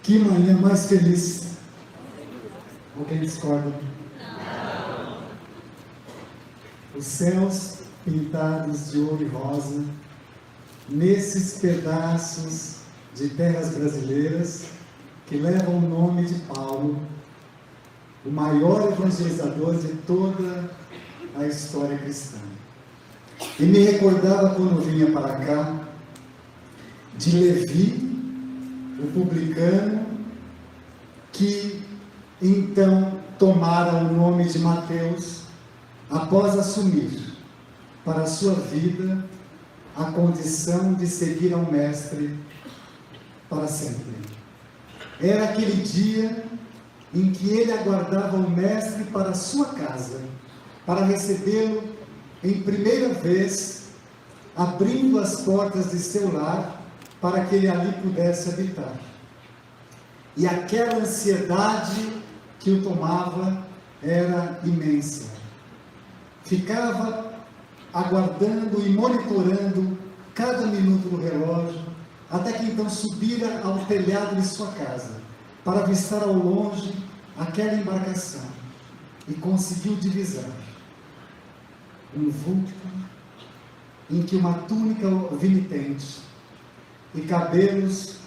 Que manhã mais feliz. Alguém discorda? Os céus pintados de ouro e rosa, nesses pedaços de terras brasileiras que levam o nome de Paulo, o maior evangelizador de toda a história cristã. E me recordava quando vinha para cá de Levi, o publicano, que então tomara o nome de Mateus após assumir para a sua vida a condição de seguir ao Mestre para sempre. Era aquele dia em que ele aguardava o Mestre para a sua casa, para recebê-lo em primeira vez, abrindo as portas de seu lar para que ele ali pudesse habitar. E aquela ansiedade que o tomava era imensa. Ficava aguardando e monitorando cada minuto do relógio, até que então subira ao telhado de sua casa, para avistar ao longe aquela embarcação, e conseguiu divisar um vulto em que uma túnica vinitente e cabelos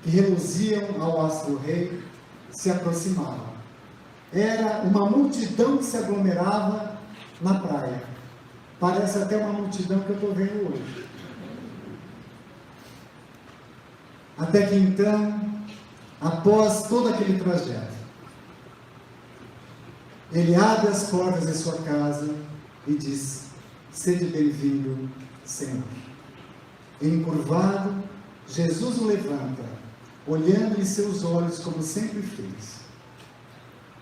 que reluziam ao astro-rei se aproximavam. Era uma multidão que se aglomerava na praia. Parece até uma multidão que eu estou vendo hoje. Até que então, após todo aquele trajeto, ele abre as portas de sua casa e diz: sede bem-vindo, Senhor. Encurvado, Jesus o levanta, olhando em seus olhos como sempre fez.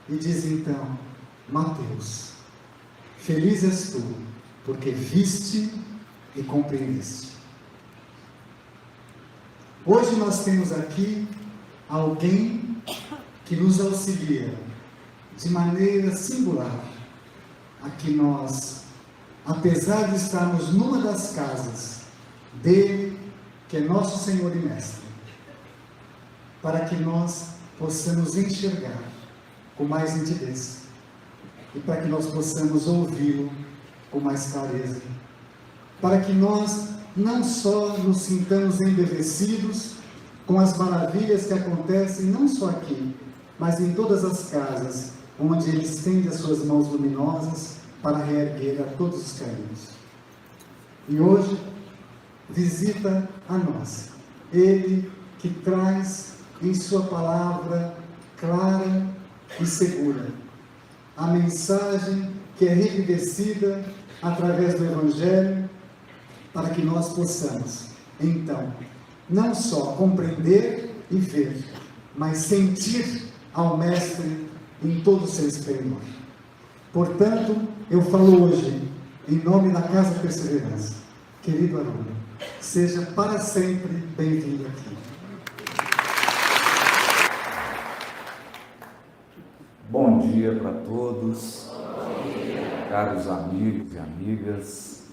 E diz então: Mateus, feliz és tu, porque viste e compreendeste. Hoje nós temos aqui alguém que nos auxilia de maneira singular, a que nós, apesar de estarmos numa das casas dele, que é nosso Senhor e Mestre, para que nós possamos enxergar com mais nitidez e para que nós possamos ouvi-lo com mais clareza, para que nós não só nos sintamos embevecidos com as maravilhas que acontecem não só aqui, mas em todas as casas onde ele estende as suas mãos luminosas para reerguer a todos os caídos. E hoje visita a nós ele que traz em sua palavra clara e segura a mensagem que é revivecida através do Evangelho, para que nós possamos, então, não só compreender e ver, mas sentir ao Mestre em todo o seu esplendor. Portanto, eu falo hoje, em nome da Casa Perseverança, querido aluno, seja para sempre bem-vindo aqui. Bom dia para todos, caros amigos e amigas.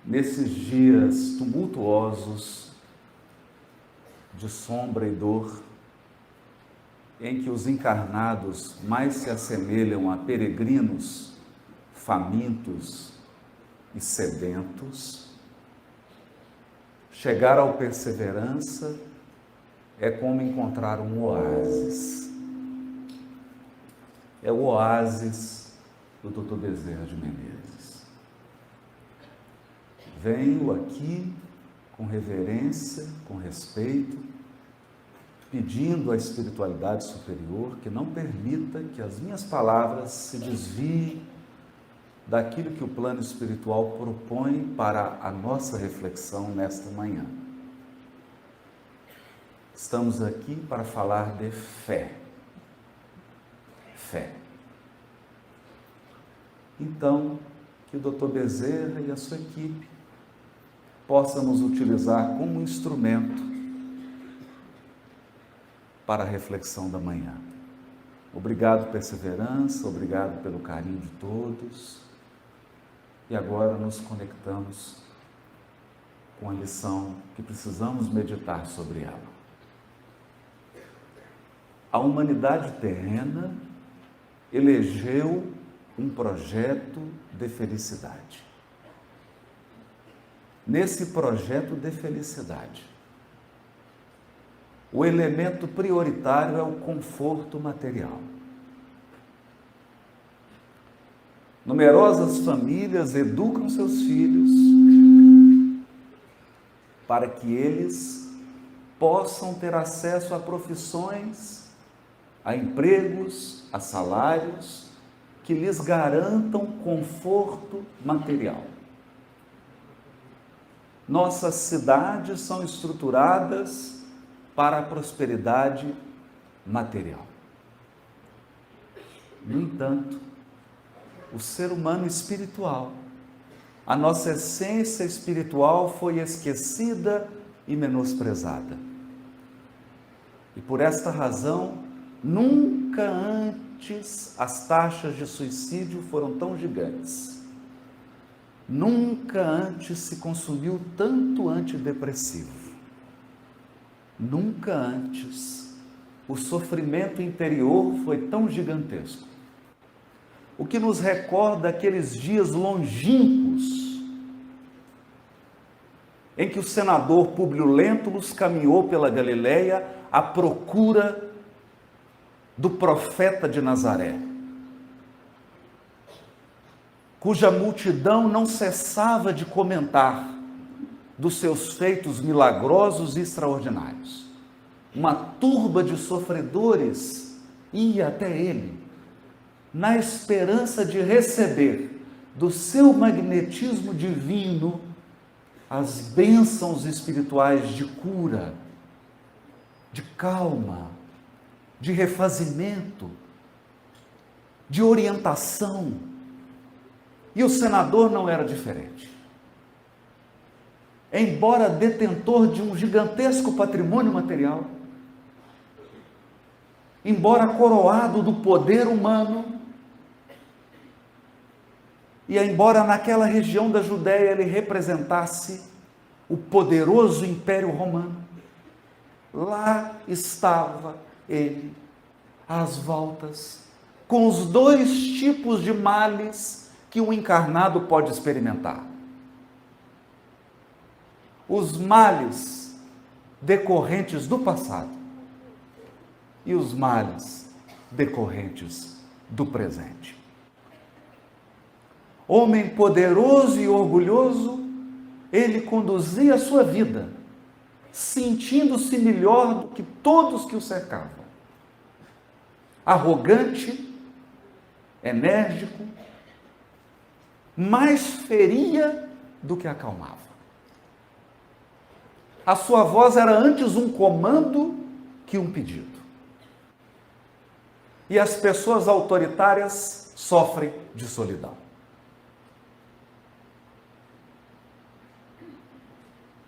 Nesses dias tumultuosos de sombra e dor, em que os encarnados mais se assemelham a peregrinos famintos e sedentos, chegar ao Perseverança é como encontrar um oásis. É o oásis do Dr. Bezerra de Menezes. Venho aqui com reverência, com respeito, pedindo à espiritualidade superior que não permita que as minhas palavras se desviem daquilo que o plano espiritual propõe para a nossa reflexão nesta manhã. Estamos aqui para falar de fé. Fé. Então, que o Dr. Bezerra e a sua equipe possam nos utilizar como instrumento para a reflexão da manhã. Obrigado, Perseverança, obrigado pelo carinho de todos. E agora nos conectamos com a lição que precisamos meditar sobre ela. a humanidade terrena elegeu um projeto de felicidade. Nesse projeto de felicidade, o elemento prioritário é o conforto material. Numerosas famílias educam seus filhos para que eles possam ter acesso a profissões, a empregos, a salários que lhes garantam conforto material. Nossas cidades são estruturadas para a prosperidade material. No entanto, o ser humano espiritual, a nossa essência espiritual foi esquecida e menosprezada. E por esta razão, nunca antes as taxas de suicídio foram tão gigantes. Nunca antes se consumiu tanto antidepressivo. Nunca antes o sofrimento interior foi tão gigantesco. O que nos recorda aqueles dias longínquos em que o senador Públio Lentulus caminhou pela Galileia à procura do profeta de Nazaré, cuja multidão não cessava de comentar dos seus feitos milagrosos e extraordinários. Uma turba de sofredores ia até ele, na esperança de receber do seu magnetismo divino as bênçãos espirituais de cura, de calma, de refazimento, de orientação. E o senador não era diferente. Embora detentor de um gigantesco patrimônio material, embora coroado do poder humano, e embora naquela região da Judéia ele representasse o poderoso Império Romano, lá estava ele, às voltas, com os dois tipos de males que um encarnado pode experimentar. Os males decorrentes do passado e os males decorrentes do presente. Homem poderoso e orgulhoso, ele conduzia a sua vida, sentindo-se melhor do que todos que o cercavam. Arrogante, enérgico, mais feria do que acalmava. A sua voz era antes um comando que um pedido. E as pessoas autoritárias sofrem de solidão.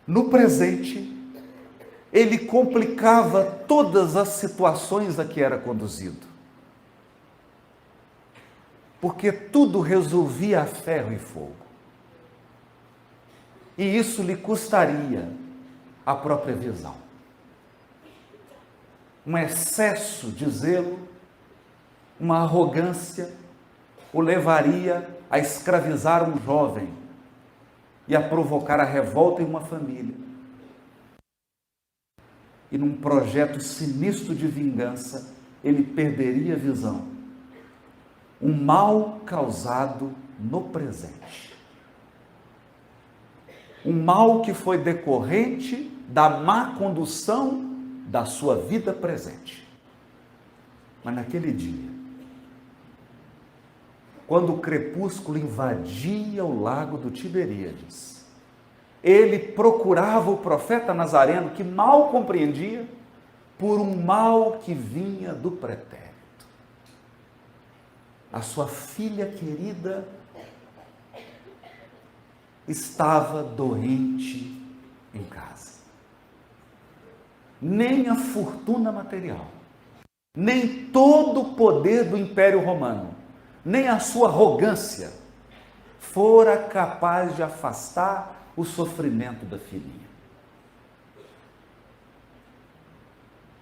No presente, ele complicava todas as situações a que era conduzido. Porque tudo resolvia a ferro e fogo. E isso lhe custaria a própria visão. Um excesso de zelo, uma arrogância, o levaria a escravizar um jovem e a provocar a revolta em uma família. E num projeto sinistro de vingança, ele perderia a visão. Um mal causado no presente. Um mal que foi decorrente da má condução da sua vida presente. Mas naquele dia, quando o crepúsculo invadia o lago do Tiberíades, ele procurava o profeta Nazareno, que mal compreendia, por um mal que vinha do pretérito. A sua filha querida estava doente em casa. Nem a fortuna material, nem todo o poder do Império Romano, nem a sua arrogância fora capaz de afastar o sofrimento da filhinha.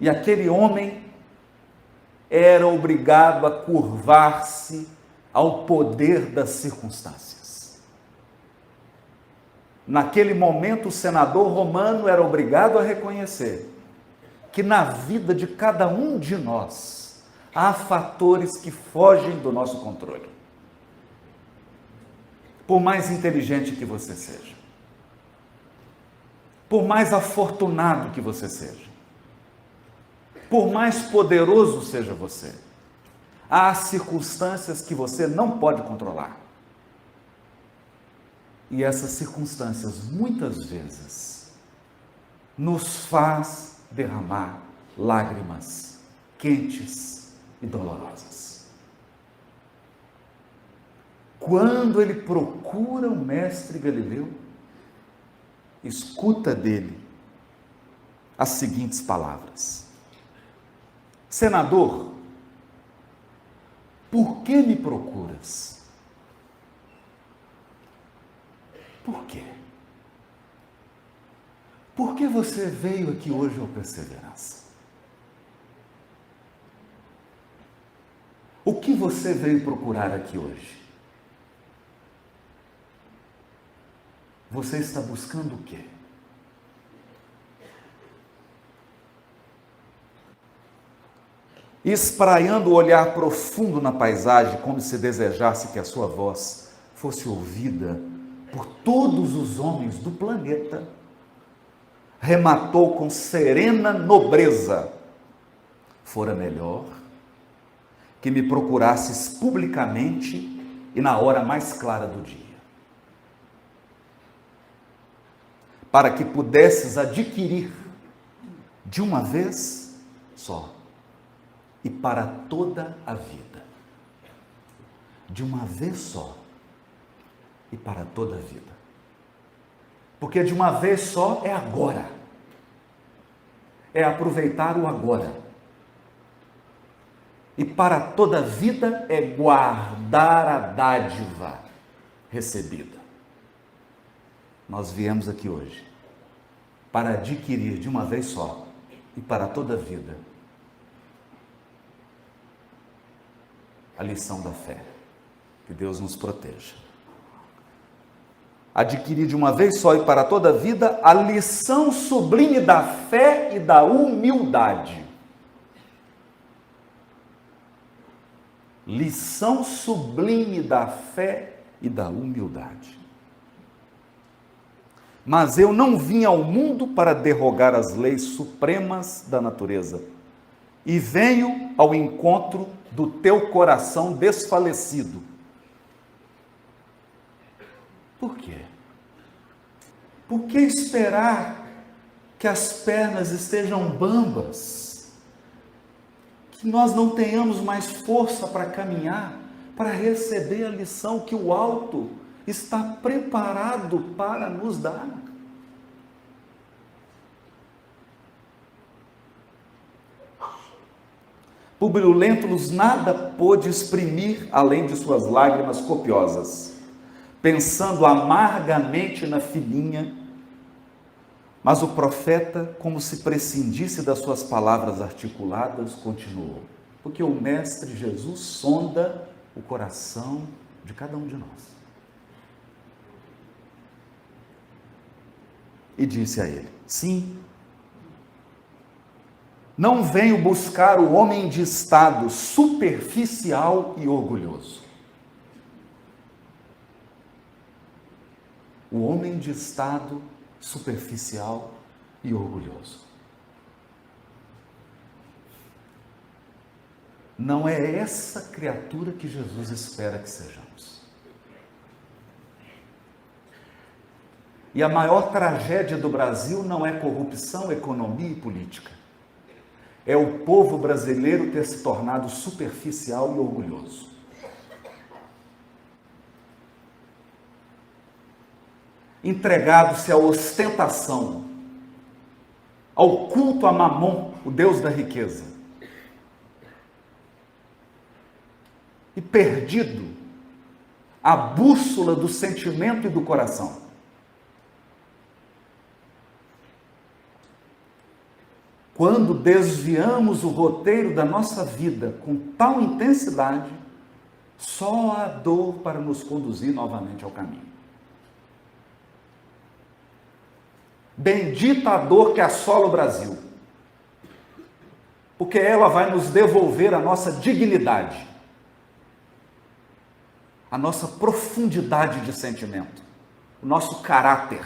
E aquele homem era obrigado a curvar-se ao poder das circunstâncias. Naquele momento, o senador romano era obrigado a reconhecer que na vida de cada um de nós há fatores que fogem do nosso controle. Por mais inteligente que você seja, por mais afortunado que você seja, por mais poderoso seja você, há circunstâncias que você não pode controlar. E essas circunstâncias, muitas vezes, nos faz derramar lágrimas quentes e dolorosas. Quando ele procura o mestre Galileu, escuta dele as seguintes palavras: Senador, por que me procuras? Por quê? Por que você veio aqui hoje ao Perseverança? O que você veio procurar aqui hoje? Você está buscando o quê? Espraiando o olhar profundo na paisagem, como se desejasse que a sua voz fosse ouvida por todos os homens do planeta, rematou com serena nobreza: fora melhor que me procurasses publicamente e na hora mais clara do dia, para que pudesses adquirir de uma vez só e para toda a vida. De uma vez só e para toda a vida. Porque de uma vez só é agora. É aproveitar o agora. E para toda a vida é guardar a dádiva recebida. Nós viemos aqui hoje para adquirir de uma vez só e para toda a vida a lição da fé. Que Deus nos proteja. Adquirir de uma vez só e para toda a vida a lição sublime da fé e da humildade. Lição sublime da fé e da humildade. Mas eu não vim ao mundo para derrogar as leis supremas da natureza, e venho ao encontro do teu coração desfalecido. Por quê? Por que esperar que as pernas estejam bambas, que nós não tenhamos mais força para caminhar, para receber a lição que o alto está preparado para nos dar? Públio Lentulus nada pôde exprimir além de suas lágrimas copiosas, pensando amargamente na filhinha, mas o profeta, como se prescindisse das suas palavras articuladas, continuou: porque o Mestre Jesus sonda o coração de cada um de nós. E disse a ele: sim, não venho buscar o homem de estado superficial e orgulhoso. O homem de estado superficial e orgulhoso. Não é essa criatura que Jesus espera que sejamos. E a maior tragédia do Brasil não é corrupção, economia e política. É o povo brasileiro ter se tornado superficial e orgulhoso. Entregado-se à ostentação, ao culto a Mamon, o Deus da riqueza. E perdido a bússola do sentimento e do coração. quando desviamos o roteiro da nossa vida com tal intensidade, só há dor para nos conduzir novamente ao caminho. Bendita a dor que assola o Brasil, porque ela vai nos devolver a nossa dignidade, a nossa profundidade de sentimento, o nosso caráter.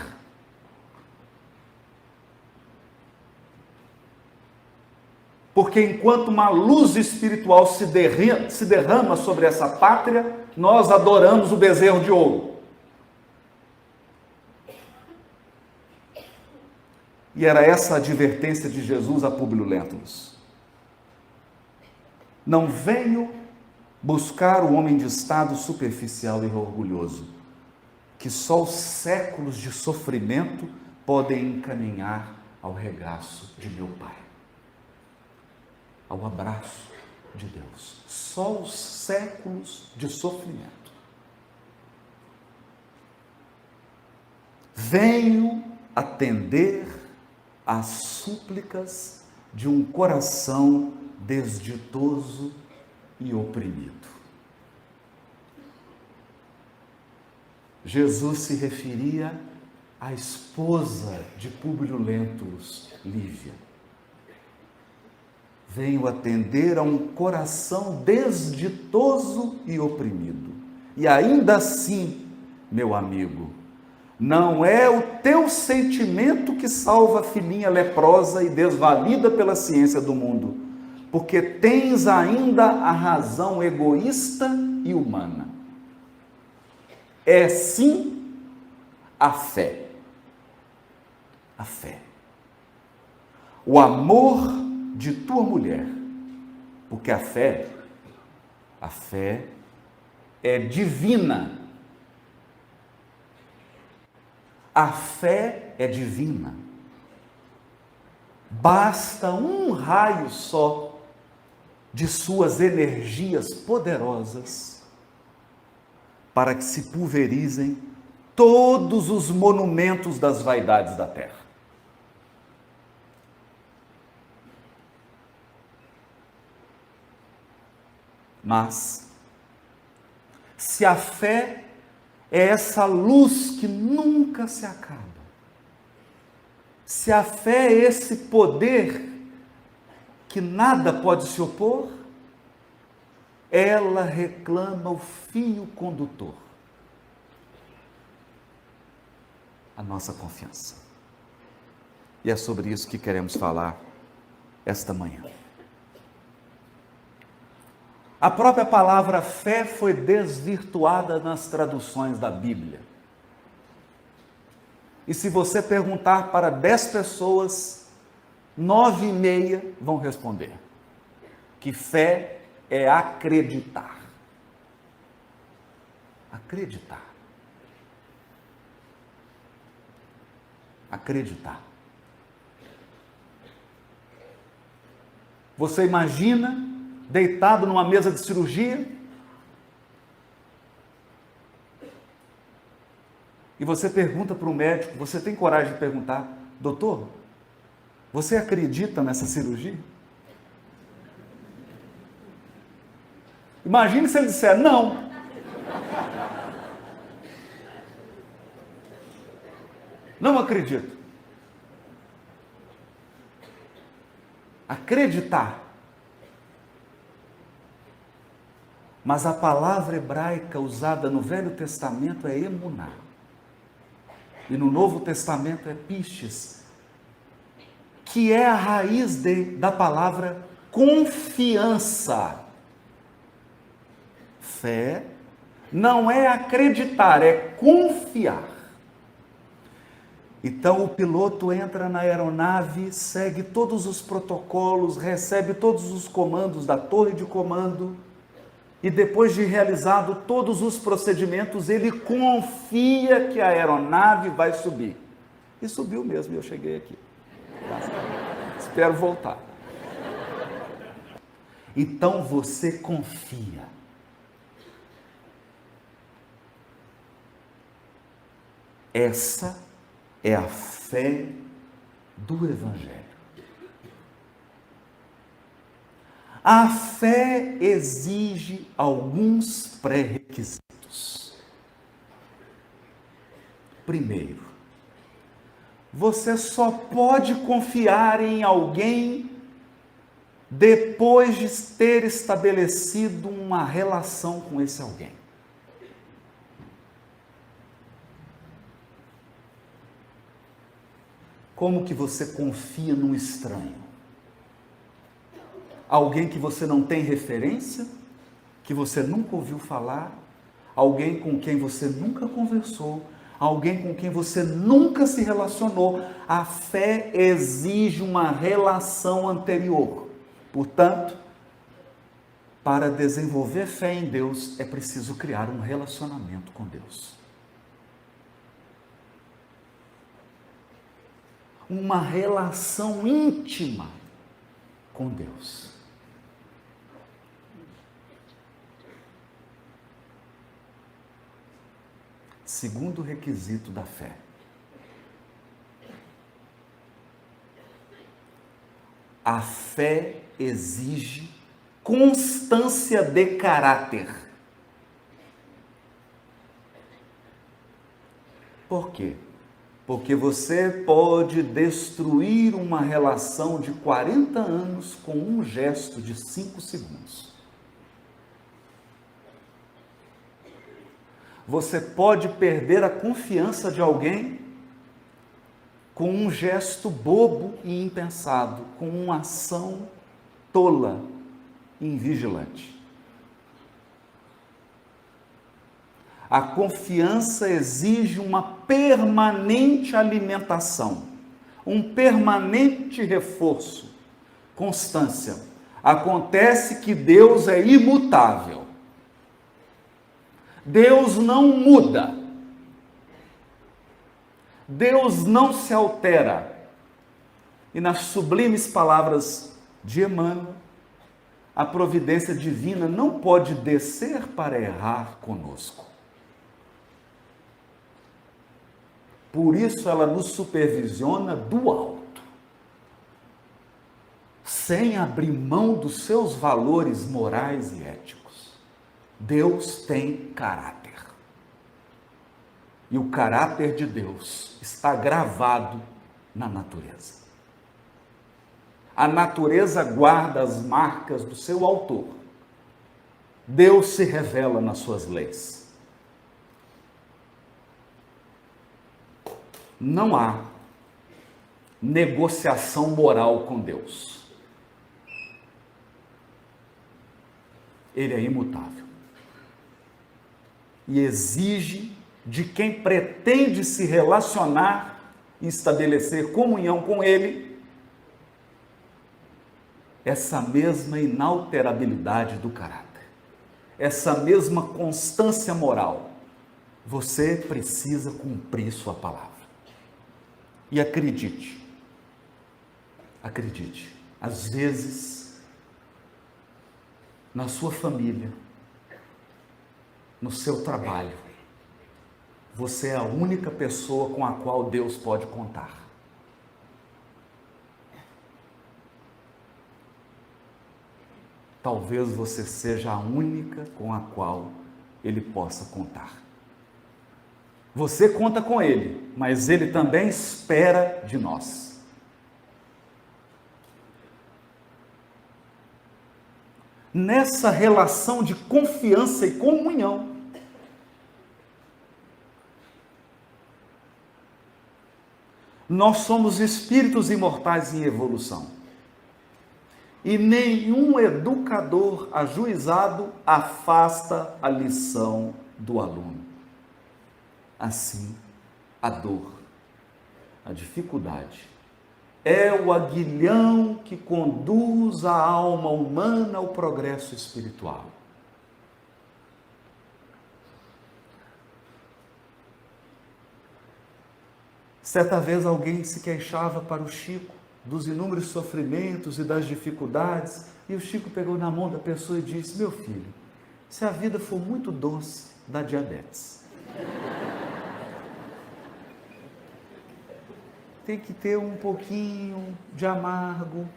Porque enquanto uma luz espiritual se derrama sobre essa pátria, nós adoramos o bezerro de ouro. E era essa a advertência de Jesus a Públio Lentulus. Não venho buscar o homem de estado superficial e orgulhoso, que só os séculos de sofrimento podem encaminhar ao regaço de meu Pai, ao abraço de Deus. Só os séculos de sofrimento. Venho atender às súplicas de um coração desditoso e oprimido. Jesus se referia à esposa de Públio Lentulus, Lívia. Venho atender a um coração desditoso e oprimido. E ainda assim, meu amigo, não é o teu sentimento que salva a filhinha leprosa e desvalida pela ciência do mundo, porque tens ainda a razão egoísta e humana. É sim a fé. A fé. O amor de tua mulher, porque a fé é divina. A fé é divina. Basta um raio só de suas energias poderosas para que se pulverizem todos os monumentos das vaidades da terra. Mas, se a fé é essa luz que nunca se acaba, se a fé é esse poder que nada pode se opor, ela reclama o fio condutor, a nossa confiança. E é sobre isso que queremos falar esta manhã. A própria palavra fé foi desvirtuada nas traduções da Bíblia. E se você perguntar para 10 pessoas, 9,5 vão responder que fé é acreditar. Acreditar. Acreditar. Você imagina deitado numa mesa de cirurgia e você pergunta para o médico, você tem coragem de perguntar: doutor, você acredita nessa cirurgia? Imagine se ele disser não. Não acredito. Acreditar. Mas a palavra hebraica usada no Velho Testamento é emuná. E no Novo Testamento é pistes, que é a raiz da palavra confiança. Fé não é acreditar, é confiar. Então o piloto entra na aeronave, segue todos os protocolos, recebe todos os comandos da torre de comando, e depois de realizado todos os procedimentos, ele confia que a aeronave vai subir. E subiu mesmo, eu cheguei aqui. Espero voltar. Então você confia. Essa é a fé do Evangelho. A fé exige alguns pré-requisitos. Primeiro, você só pode confiar em alguém depois de ter estabelecido uma relação com esse alguém. Como que você confia num estranho? Alguém que você não tem referência, que você nunca ouviu falar, alguém com quem você nunca conversou, alguém com quem você nunca se relacionou. A fé exige uma relação anterior. Portanto, para desenvolver fé em Deus, é preciso criar um relacionamento com Deus. Uma relação íntima com Deus. Segundo requisito da fé. A fé exige constância de caráter. Por quê? Porque você pode destruir uma relação de 40 anos com um gesto de 5 segundos. Você pode perder a confiança de alguém com um gesto bobo e impensado, com uma ação tola e invigilante. A confiança exige uma permanente alimentação, um permanente reforço, constância. Acontece que Deus é imutável. Deus não muda. Deus não se altera. E nas sublimes palavras de Emmanuel, a providência divina não pode descer para errar conosco. Por isso ela nos supervisiona do alto, sem abrir mão dos seus valores morais e éticos. Deus tem caráter. E o caráter de Deus está gravado na natureza. A natureza guarda as marcas do seu autor. Deus se revela nas suas leis. Não há negociação moral com Deus. Ele é imutável. E exige de quem pretende se relacionar e estabelecer comunhão com Ele, essa mesma inalterabilidade do caráter, essa mesma constância moral. Você precisa cumprir sua palavra. E acredite, às vezes, na sua família, no seu trabalho, você é a única pessoa com a qual Deus pode contar. Talvez você seja a única com a qual Ele possa contar. Você conta com Ele, mas Ele também espera de nós. Nessa relação de confiança e comunhão, nós somos espíritos imortais em evolução. E nenhum educador ajuizado afasta a lição do aluno. Assim, a dor, a dificuldade, é o aguilhão que conduz a alma humana ao progresso espiritual. Certa vez alguém se queixava para o Chico dos inúmeros sofrimentos e das dificuldades, e o Chico pegou na mão da pessoa e disse: meu filho, se a vida for muito doce, dá diabetes. Tem que ter um pouquinho de amargo.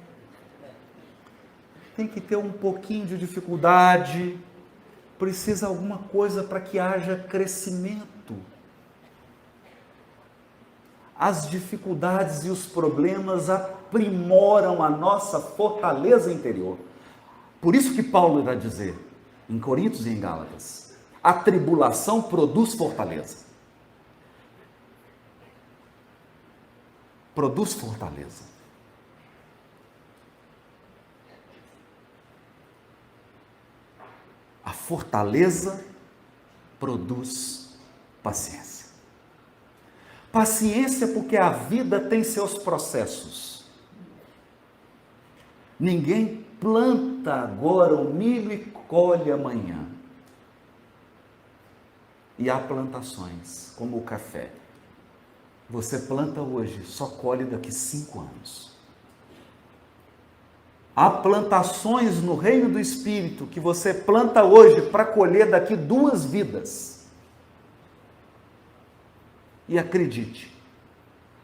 tem que ter um pouquinho de dificuldade, precisa alguma coisa para que haja crescimento. As dificuldades e os problemas aprimoram a nossa fortaleza interior. Por isso que Paulo irá dizer, em Coríntios e em Gálatas, a tribulação produz fortaleza. Produz fortaleza. A fortaleza produz paciência. Paciência porque a vida tem seus processos. Ninguém planta agora o milho e colhe amanhã. E há plantações, como o café. Você planta hoje, só colhe daqui 5 anos. Há plantações no reino do Espírito que você planta hoje para colher daqui 2 vidas. E acredite,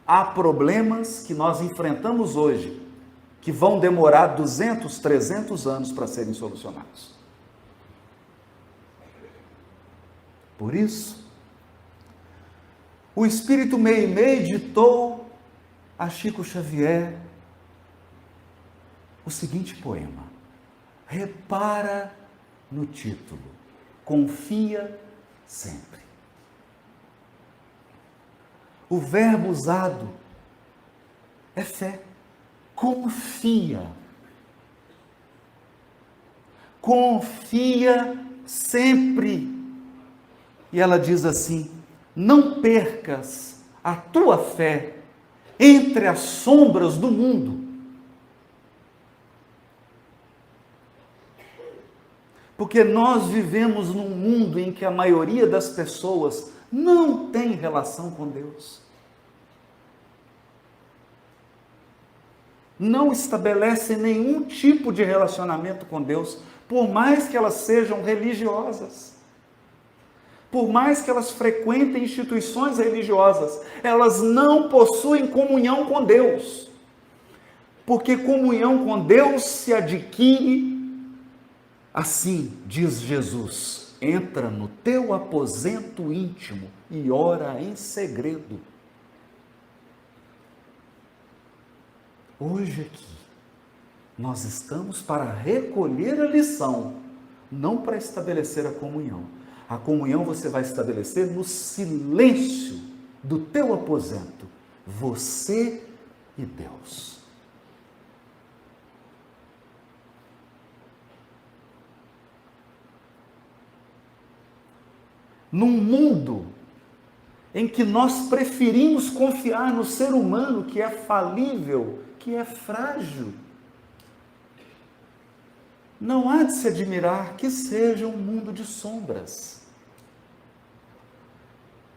há problemas que nós enfrentamos hoje que vão demorar 200, 300 anos para serem solucionados. Por isso, o Espírito Meimei ditou a Chico Xavier o seguinte poema. Repara no título, confia sempre. O verbo usado é fé. Confia. Confia sempre. E ela diz assim, não percas a tua fé entre as sombras do mundo. Porque nós vivemos num mundo em que a maioria das pessoas não tem relação com Deus. Não estabelece nenhum tipo de relacionamento com Deus, por mais que elas sejam religiosas. Por mais que elas frequentem instituições religiosas, elas não possuem comunhão com Deus. Porque comunhão com Deus se adquire assim, diz Jesus, entra no teu aposento íntimo e ora em segredo. Hoje aqui, nós estamos para recolher a lição, não para estabelecer a comunhão. A comunhão você vai estabelecer no silêncio do teu aposento, você e Deus. Num mundo em que nós preferimos confiar no ser humano que é falível, que é frágil, não há de se admirar que seja um mundo de sombras.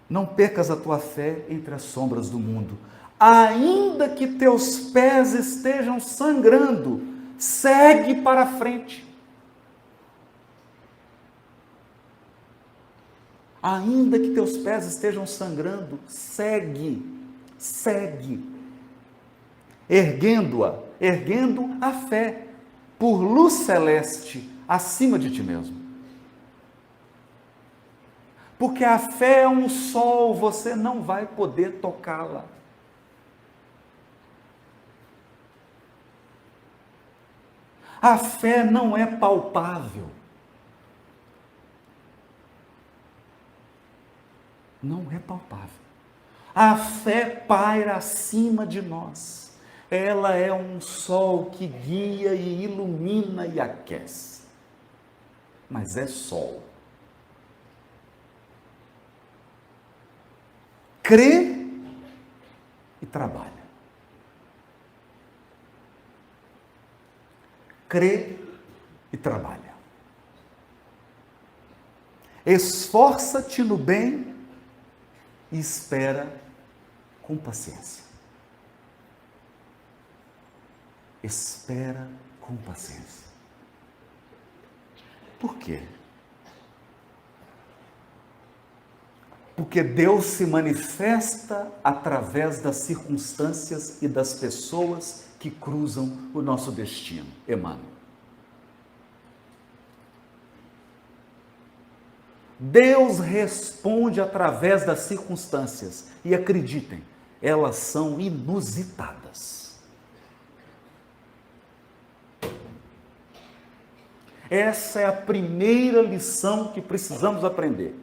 Não percas a tua fé entre as sombras do mundo. Ainda que teus pés estejam sangrando, segue para frente. Ainda que teus pés estejam sangrando, segue, erguendo a fé, por luz celeste, acima de ti mesmo. Porque a fé é um sol, você não vai poder tocá-la. A fé não é palpável. Não é palpável. A fé paira acima de nós. Ela é um sol que guia e ilumina e aquece. Mas é sol. Crê e trabalha. Crê e trabalha. Esforça-te no bem e espera com paciência. Espera com paciência. Por quê? Porque Deus se manifesta através das circunstâncias e das pessoas que cruzam o nosso destino. Emmanuel. Deus responde através das circunstâncias. E acreditem, elas são inusitadas. Essa é a primeira lição que precisamos aprender.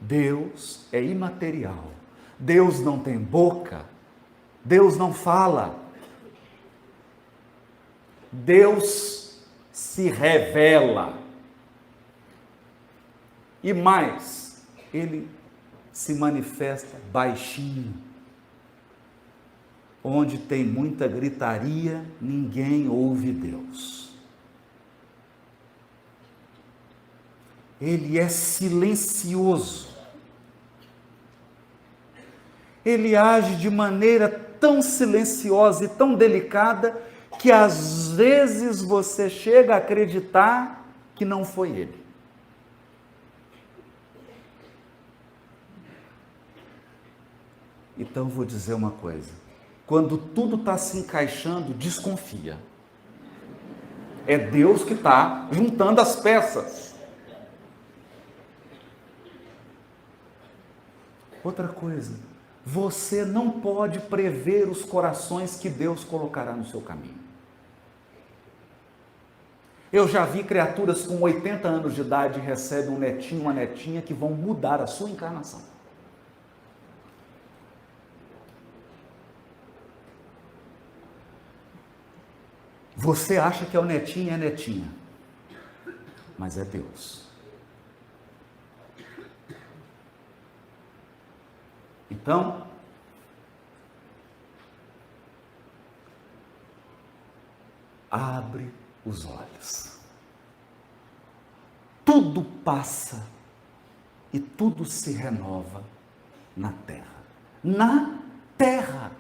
Deus é imaterial. Deus não tem boca. Deus não fala. Deus se revela. E mais, ele se manifesta baixinho. Onde tem muita gritaria, ninguém ouve Deus. Ele é silencioso. Ele age de maneira tão silenciosa e tão delicada que às vezes você chega a acreditar que não foi ele. Então vou dizer uma coisa: quando tudo está se encaixando, desconfia. É Deus que está juntando as peças. Outra coisa, você não pode prever os corações que Deus colocará no seu caminho. Eu já vi criaturas com 80 anos de idade recebem um netinho, uma netinha que vão mudar a sua encarnação. Você acha que é o netinho e é netinha, mas é Deus. Então, abre os olhos. Tudo passa e tudo se renova na terra. Na terra.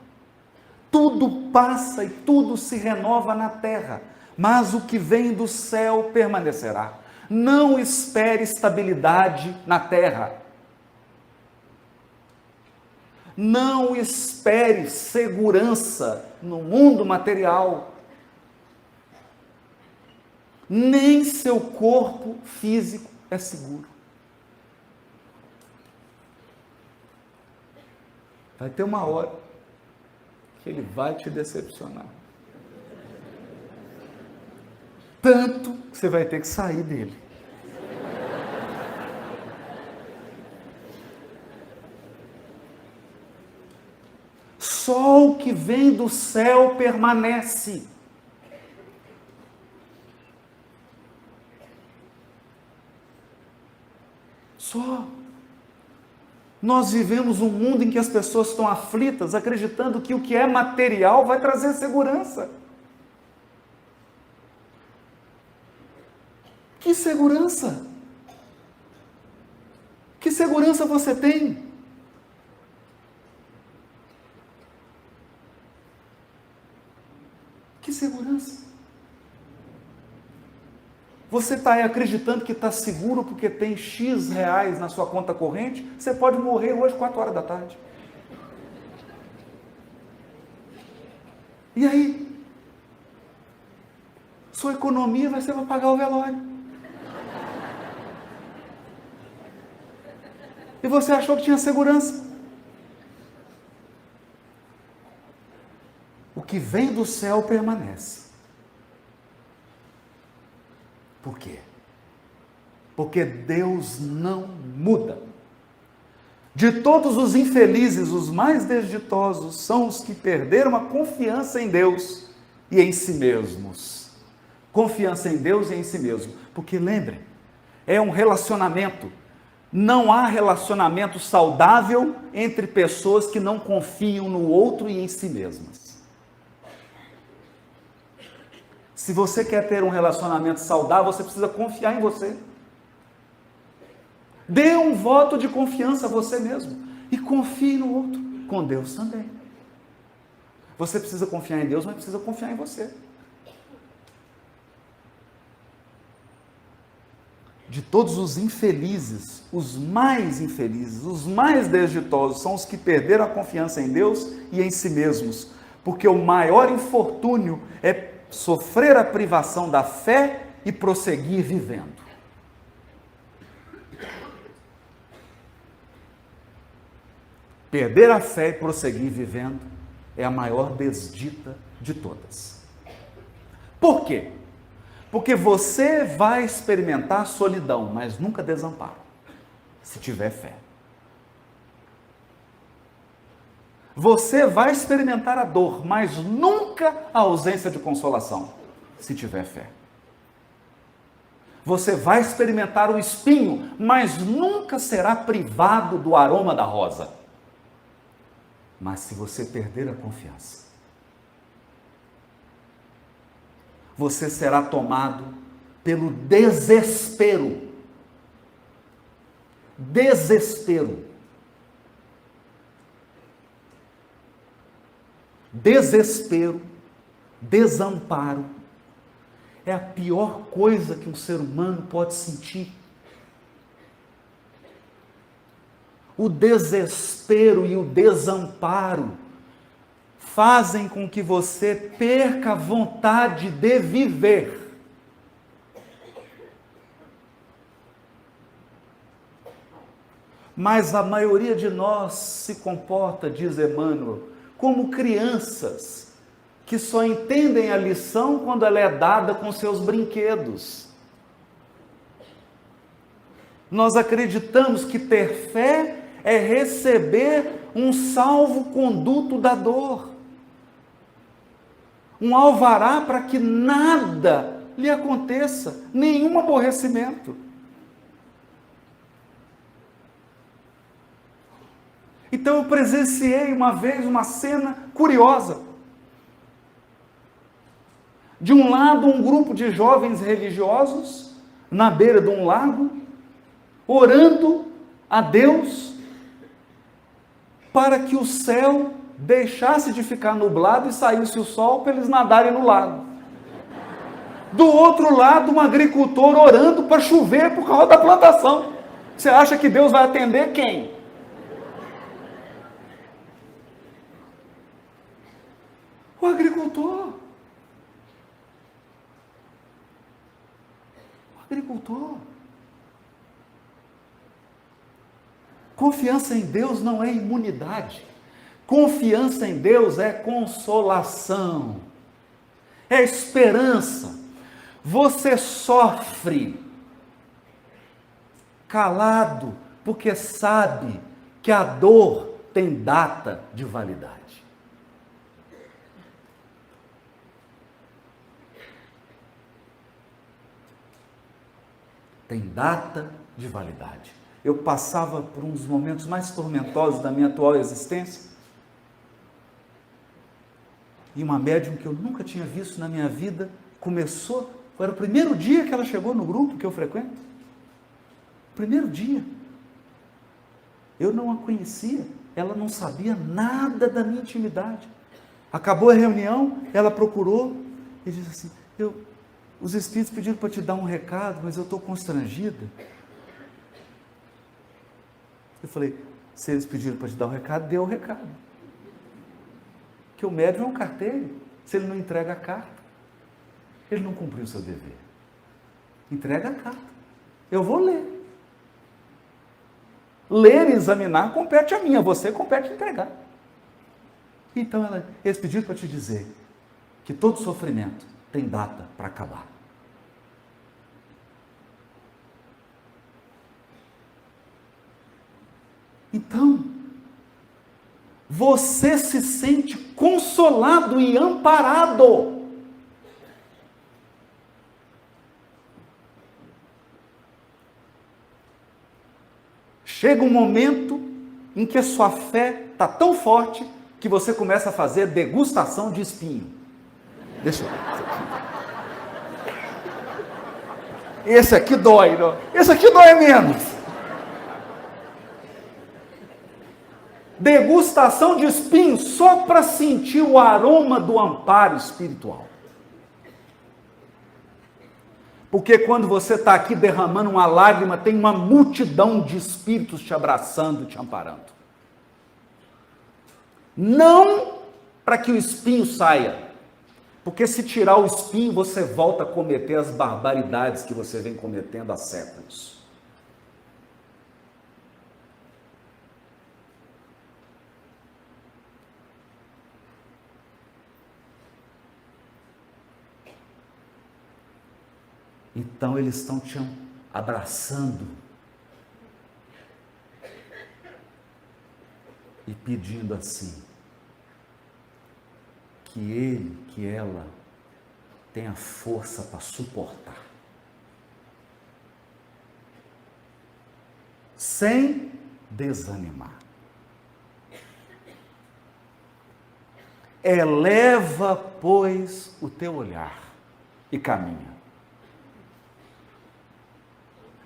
Tudo passa e tudo se renova na terra, mas o que vem do céu permanecerá. Não espere estabilidade na terra. Não espere segurança no mundo material. Nem seu corpo físico é seguro. Vai ter uma hora que ele vai te decepcionar. Tanto que você vai ter que sair dele. Só o que vem do céu permanece. Só. Nós vivemos um mundo em que as pessoas estão aflitas, acreditando que o que é material vai trazer segurança. Que segurança? Que segurança você tem? Que segurança? Você está aí acreditando que está seguro porque tem X reais na sua conta corrente? Você pode morrer hoje 4 horas da tarde. E aí? Sua economia vai ser para pagar o velório. E você achou que tinha segurança. O que vem do céu permanece. Por quê? Porque Deus não muda. De todos os infelizes, os mais desditosos são os que perderam a confiança em Deus e em si mesmos. Confiança em Deus e em si mesmo. Porque lembrem, é um relacionamento. Não há relacionamento saudável entre pessoas que não confiam no outro e em si mesmas. Se você quer ter um relacionamento saudável, você precisa confiar em você. Dê um voto de confiança a você mesmo. E confie no outro. Com Deus também. Você precisa confiar em Deus, mas precisa confiar em você. De todos os infelizes, os mais desditosos, são os que perderam a confiança em Deus e em si mesmos. Porque o maior infortúnio é sofrer a privação da fé e prosseguir vivendo. Perder a fé e prosseguir vivendo é a maior desdita de todas. Por quê? Porque você vai experimentar solidão, mas nunca desamparo, se tiver fé. Você vai experimentar a dor, mas nunca a ausência de consolação, se tiver fé. Você vai experimentar o espinho, mas nunca será privado do aroma da rosa. Mas se você perder a confiança, você será tomado pelo desespero. Desespero. Desespero, desamparo, é a pior coisa que um ser humano pode sentir. O desespero e o desamparo fazem com que você perca a vontade de viver. Mas a maioria de nós se comporta, diz Emmanuel, como crianças que só entendem a lição quando ela é dada com seus brinquedos. Nós acreditamos que ter fé é receber um salvo-conduto da dor, um alvará para que nada lhe aconteça, nenhum aborrecimento. Então eu presenciei uma vez uma cena curiosa. De um lado, um grupo de jovens religiosos, na beira de um lago, orando a Deus para que o céu deixasse de ficar nublado e saísse o sol para eles nadarem no lago. Do outro lado, um agricultor orando para chover por causa da plantação. Você acha que Deus vai atender quem? O agricultor. O agricultor. Confiança em Deus não é imunidade. Confiança em Deus é consolação. É esperança. Você sofre calado porque sabe que a dor tem data de validade. Tem data de validade. Eu passava por um dos momentos mais tormentosos da minha atual existência. E uma médium que eu nunca tinha visto na minha vida começou, era o primeiro dia que ela chegou no grupo que eu frequento. Primeiro dia. Eu não a conhecia, ela não sabia nada da minha intimidade. Acabou a reunião, ela procurou e disse assim: os espíritos pediram para te dar um recado, mas eu estou constrangida. Eu falei: se eles pediram para te dar um recado, dê o recado. Que o médium é um carteiro. Se ele não entrega a carta, ele não cumpriu o seu dever. Entrega a carta. Eu vou ler. Ler e examinar compete a mim, a você compete entregar. Então eles pediram para te dizer que todo sofrimento tem data para acabar. Então, você se sente consolado e amparado. Chega um momento em que a sua fé está tão forte que você começa a fazer degustação de espinho. Deixa eu ver. Esse aqui dói, não? Esse aqui dói menos. Degustação de espinho só para sentir o aroma do amparo espiritual. Porque quando você está aqui derramando uma lágrima, tem uma multidão de espíritos te abraçando, te amparando. Não para que o espinho saia, porque se tirar o espinho, você volta a cometer as barbaridades que você vem cometendo há séculos. Então eles estão te abraçando e pedindo assim, que ele, que ela tenha força para suportar, sem desanimar. Eleva, pois, o teu olhar e caminha.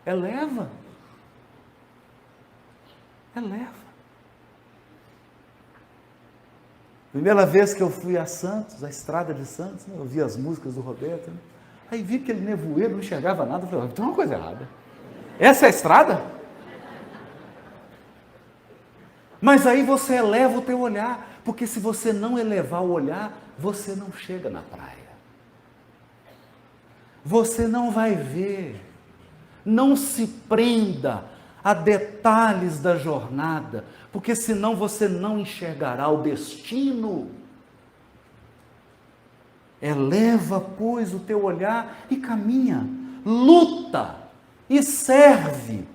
Eleva. Primeira vez que eu fui a Santos, a estrada de Santos, eu ouvi as músicas do Roberto, aí vi aquele nevoeiro, não enxergava nada, eu falei, tem uma coisa errada. Essa é a estrada? Mas aí você eleva o teu olhar, porque se você não elevar o olhar, você não chega na praia. Você não vai ver. Não se prenda a detalhes da jornada, porque senão você não enxergará o destino. Eleva, pois, o teu olhar e caminha, luta e serve,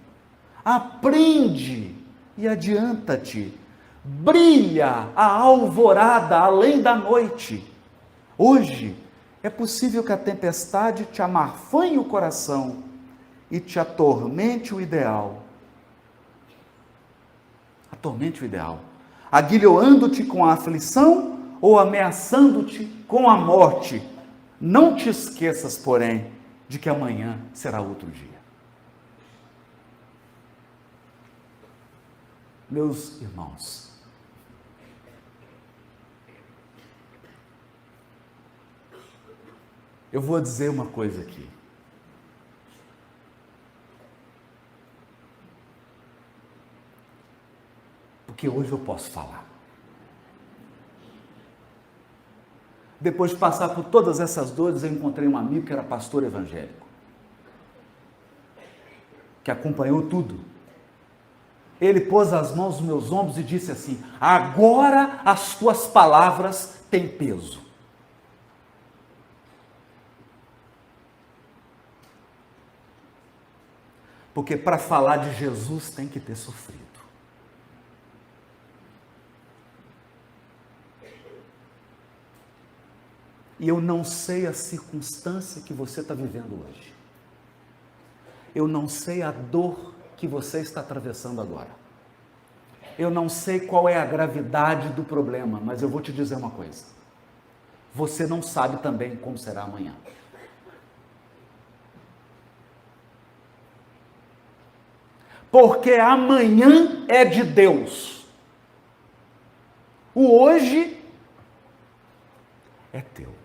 aprende e adianta-te, brilha a alvorada além da noite. Hoje é possível que a tempestade te amarfanhe o coração e te atormente o ideal. Atormente o ideal, aguilhoando-te com a aflição ou ameaçando-te com a morte. Não te esqueças, porém, de que amanhã será outro dia. Meus irmãos, eu vou dizer uma coisa aqui. Porque hoje eu posso falar. Depois de passar por todas essas dores, eu encontrei um amigo que era pastor evangélico, que acompanhou tudo. Ele pôs as mãos nos meus ombros e disse assim: agora as tuas palavras têm peso. Porque para falar de Jesus tem que ter sofrido. E eu não sei a circunstância que você está vivendo hoje. Eu não sei a dor que você está atravessando agora. Eu não sei qual é a gravidade do problema, mas eu vou te dizer uma coisa. Você não sabe também como será amanhã. Porque amanhã é de Deus. O hoje é teu.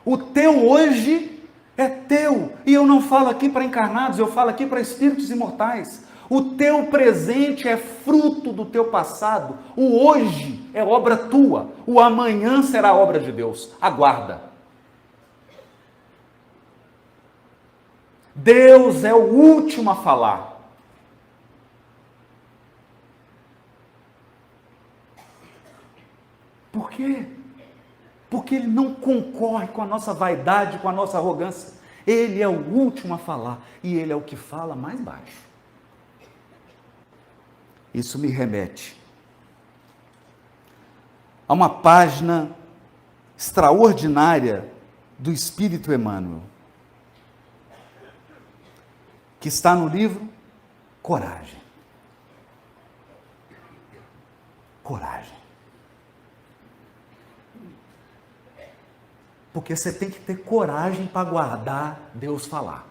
O teu hoje é teu. E eu não falo aqui para encarnados, eu falo aqui para espíritos imortais. O teu presente é fruto do teu passado. O hoje é obra tua. O amanhã será obra de Deus. Aguarda. Deus é o último a falar. Por quê? Porque Ele não concorre com a nossa vaidade, com a nossa arrogância. Ele é o último a falar e Ele é o que fala mais baixo. Isso me remete a uma página extraordinária do Espírito Emmanuel, que está no livro Coragem. Coragem. Porque você tem que ter coragem para aguardar Deus falar.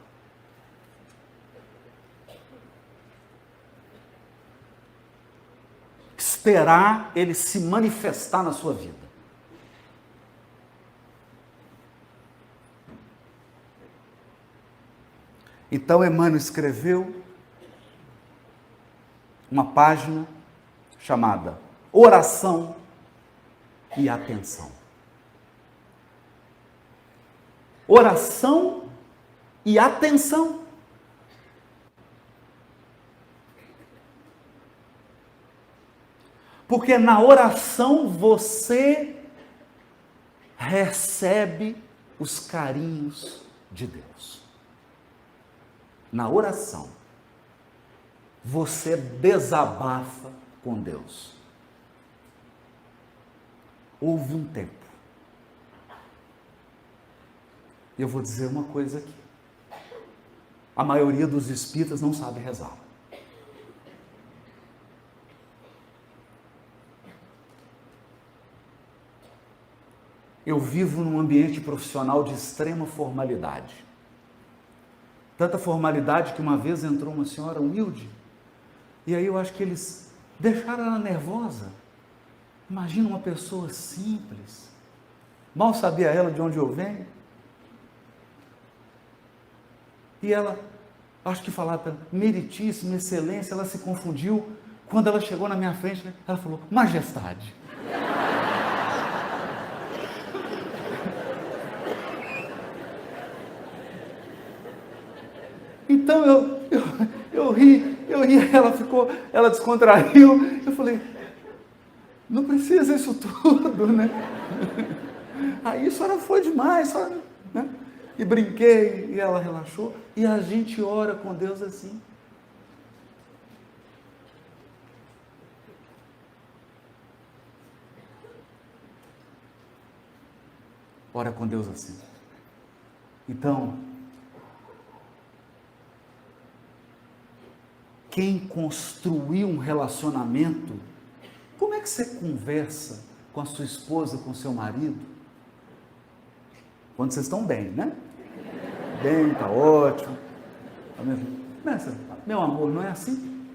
Esperar Ele se manifestar na sua vida. Então Emmanuel escreveu uma página chamada Oração e Atenção. Oração e atenção. Porque na oração você recebe os carinhos de Deus. Na oração, você desabafa com Deus. Houve um tempo. Eu vou dizer uma coisa aqui. A maioria dos espíritas não sabe rezar. Eu vivo num ambiente profissional de extrema formalidade. Tanta formalidade que uma vez entrou uma senhora humilde, e aí eu acho que eles deixaram ela nervosa. Imagina uma pessoa simples, mal sabia ela de onde eu venho, e ela, acho que falava para ela, meritíssima, excelência, ela se confundiu. Quando ela chegou na minha frente, ela falou, majestade. Então eu ri, ela descontraiu, eu falei, não precisa isso tudo, né? Aí a senhora foi demais, sabe? Né? E brinquei, e ela relaxou, e a gente ora com Deus assim. Ora com Deus assim. Então, quem construiu um relacionamento, como é que você conversa com a sua esposa, com o seu marido? Quando vocês estão bem, né? Bem, tá ótimo. Meu amor, não é assim?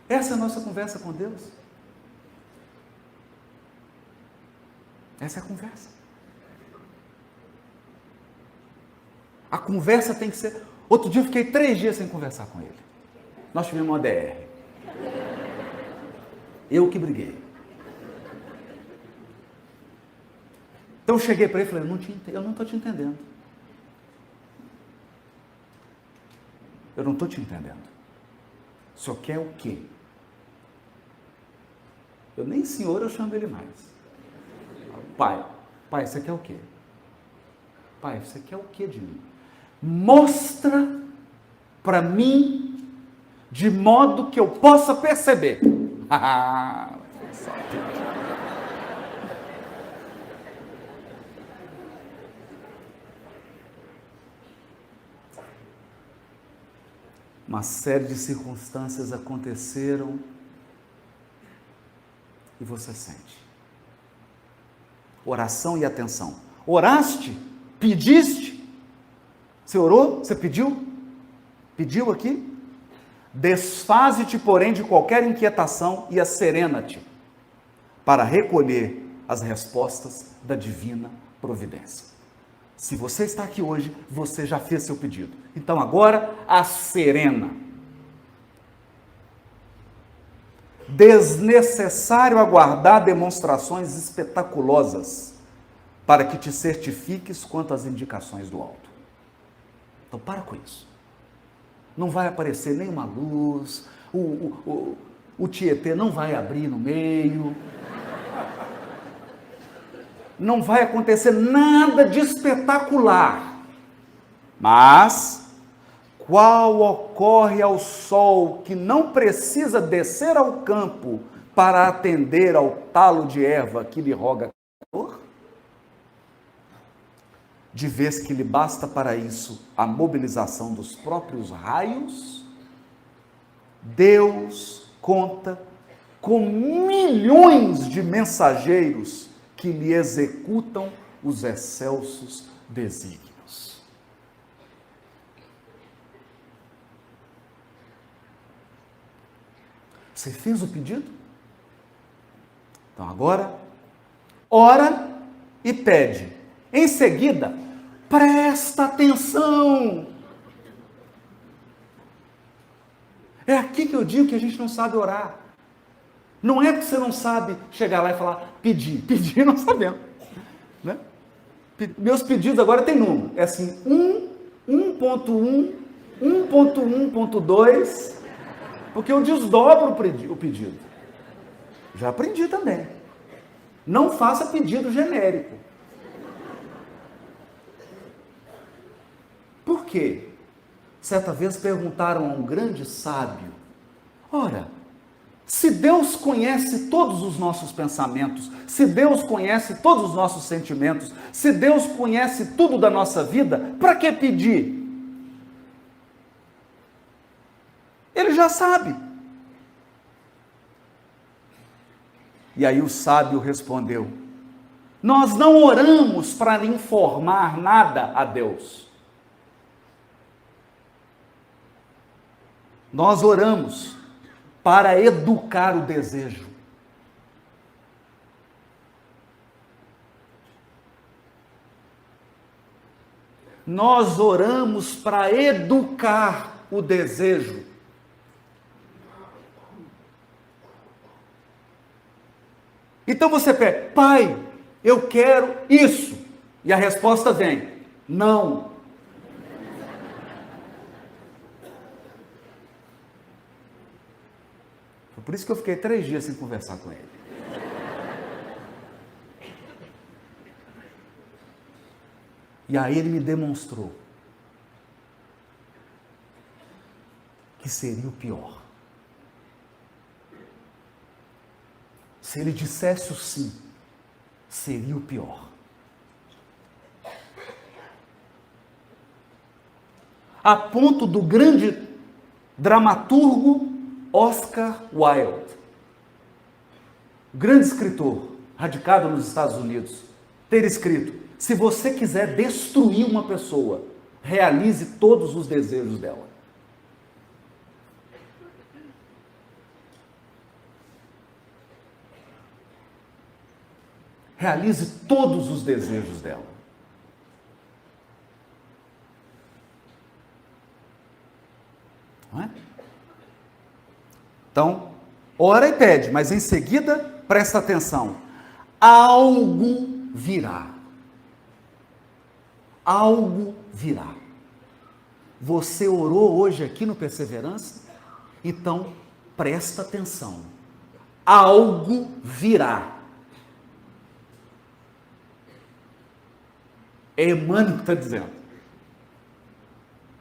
Essa é a nossa conversa com Deus. Essa é a conversa. A conversa tem que ser... Outro dia eu fiquei 3 dias sem conversar com ele. Nós tivemos uma DR. Eu que briguei. Então eu cheguei para ele e falei, eu não estou te entendendo. Eu não estou te entendendo. O senhor quer o quê? Eu nem senhor, eu chamo ele mais. Pai, você quer o quê? Pai, você quer o quê de mim? Mostra para mim de modo que eu possa perceber. Uma série de circunstâncias aconteceram e você sente. Oração e atenção. Oraste? Pediste? Você orou? Você pediu? Pediu aqui? Desfaze-te, porém, de qualquer inquietação e asserena-te para recolher as respostas da divina providência. Se você está aqui hoje, você já fez seu pedido. Então agora, asserena. Desnecessário aguardar demonstrações espetaculosas para que te certifiques quanto às indicações do alto. Então para com isso. Não vai aparecer nenhuma luz, o Tietê não vai abrir no meio, não vai acontecer nada de espetacular. Mas, qual ocorre ao sol que não precisa descer ao campo para atender ao talo de erva que lhe roga calor? De vez que lhe basta para isso a mobilização dos próprios raios, Deus conta com milhões de mensageiros que lhe executam os excelsos desígnios. Você fez o pedido? Então agora, ora e pede. Em seguida, presta atenção. É aqui que eu digo que a gente não sabe orar. Não é que você não sabe chegar lá e falar, pedir não sabemos. Né? Meus pedidos agora tem número. É assim, 1.1, 1.1.2, porque eu desdobro o pedido. Já aprendi também. Não faça pedido genérico. quê? Certa vez perguntaram a um grande sábio: ora, se Deus conhece todos os nossos pensamentos, se Deus conhece todos os nossos sentimentos, se Deus conhece tudo da nossa vida, para que pedir? Ele já sabe. E aí o sábio respondeu: nós não oramos para informar nada a Deus. Nós oramos para educar o desejo. Nós oramos para educar o desejo. Então você pede: pai, eu quero isso. E a resposta vem: não. Foi por isso que eu fiquei 3 dias sem conversar com ele. E aí ele me demonstrou que seria o pior. Se ele dissesse o sim, seria o pior. A ponto do grande dramaturgo Oscar Wilde, grande escritor, radicado nos Estados Unidos, ter escrito: se você quiser destruir uma pessoa, realize todos os desejos dela. Realize todos os desejos dela. Não é? Então, ora e pede, mas em seguida, presta atenção. Algo virá. Algo virá. Você orou hoje aqui no Perseverança? Então, presta atenção. Algo virá. É Emmanuel que está dizendo.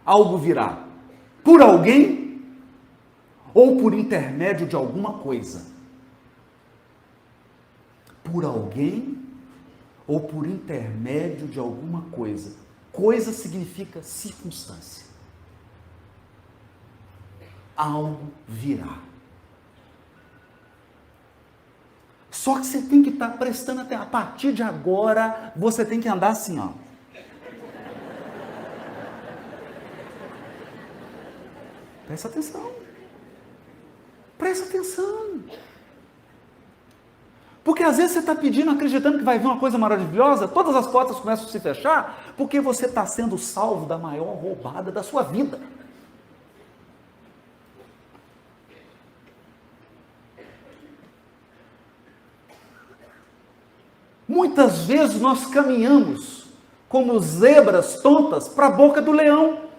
Algo virá. Por alguém ou por intermédio de alguma coisa. Por alguém ou por intermédio de alguma coisa. Coisa significa circunstância. Algo virá. Só que você tem que estar prestando atenção. A partir de agora, você tem que andar assim, ó. Presta atenção. Presta atenção. Porque às vezes você está pedindo, acreditando que vai vir uma coisa maravilhosa, todas as portas começam a se fechar, porque você está sendo salvo da maior roubada da sua vida. Muitas vezes nós caminhamos como zebras tontas para a boca do leão.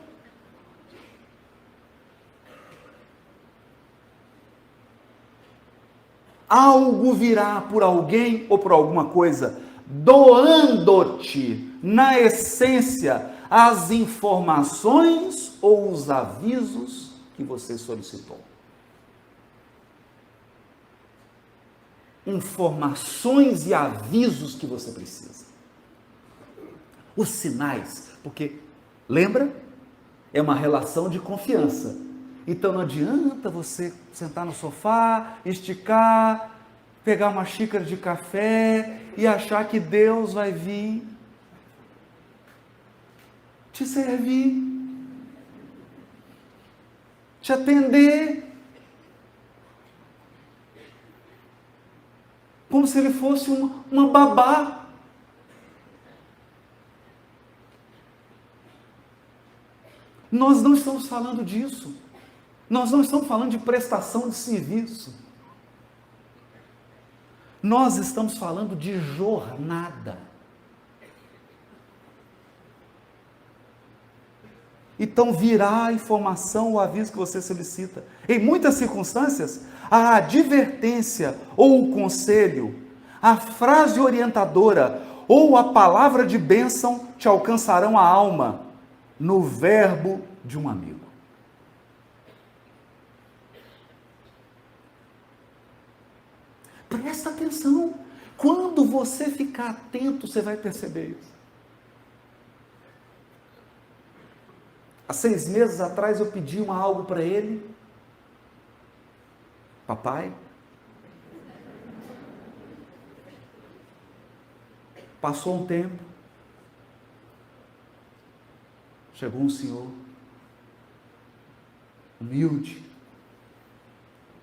Algo virá por alguém ou por alguma coisa, doando-te, na essência, as informações ou os avisos que você solicitou. Informações e avisos que você precisa. Os sinais, porque, lembra? É uma relação de confiança. Então não adianta você sentar no sofá, esticar, pegar uma xícara de café e achar que Deus vai vir te servir, te atender, como se ele fosse uma babá. Nós não estamos falando disso. Nós não estamos falando de prestação de serviço. Nós estamos falando de jornada. Então virá a informação, o aviso que você solicita. Em muitas circunstâncias, a advertência ou o conselho, a frase orientadora ou a palavra de bênção te alcançarão a alma, no verbo de um amigo. Presta atenção. Quando você ficar atento, você vai perceber isso. Há 6 meses atrás eu pedi algo para ele. Papai, passou um tempo, chegou um senhor, humilde,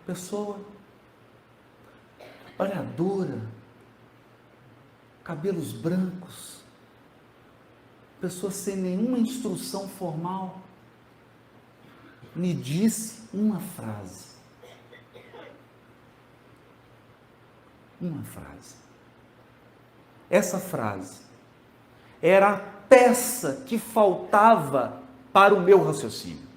pessoa olhadora, cabelos brancos, pessoa sem nenhuma instrução formal, me disse uma frase. Uma frase. Essa frase era a peça que faltava para o meu raciocínio.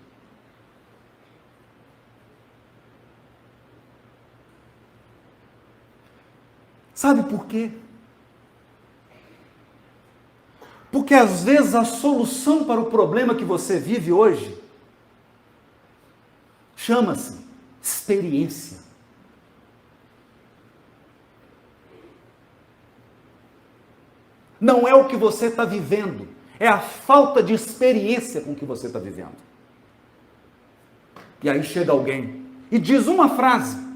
Sabe por quê? Porque às vezes a solução para o problema que você vive hoje chama-se experiência. Não é o que você está vivendo, é a falta de experiência com o que você está vivendo. E aí chega alguém e diz uma frase,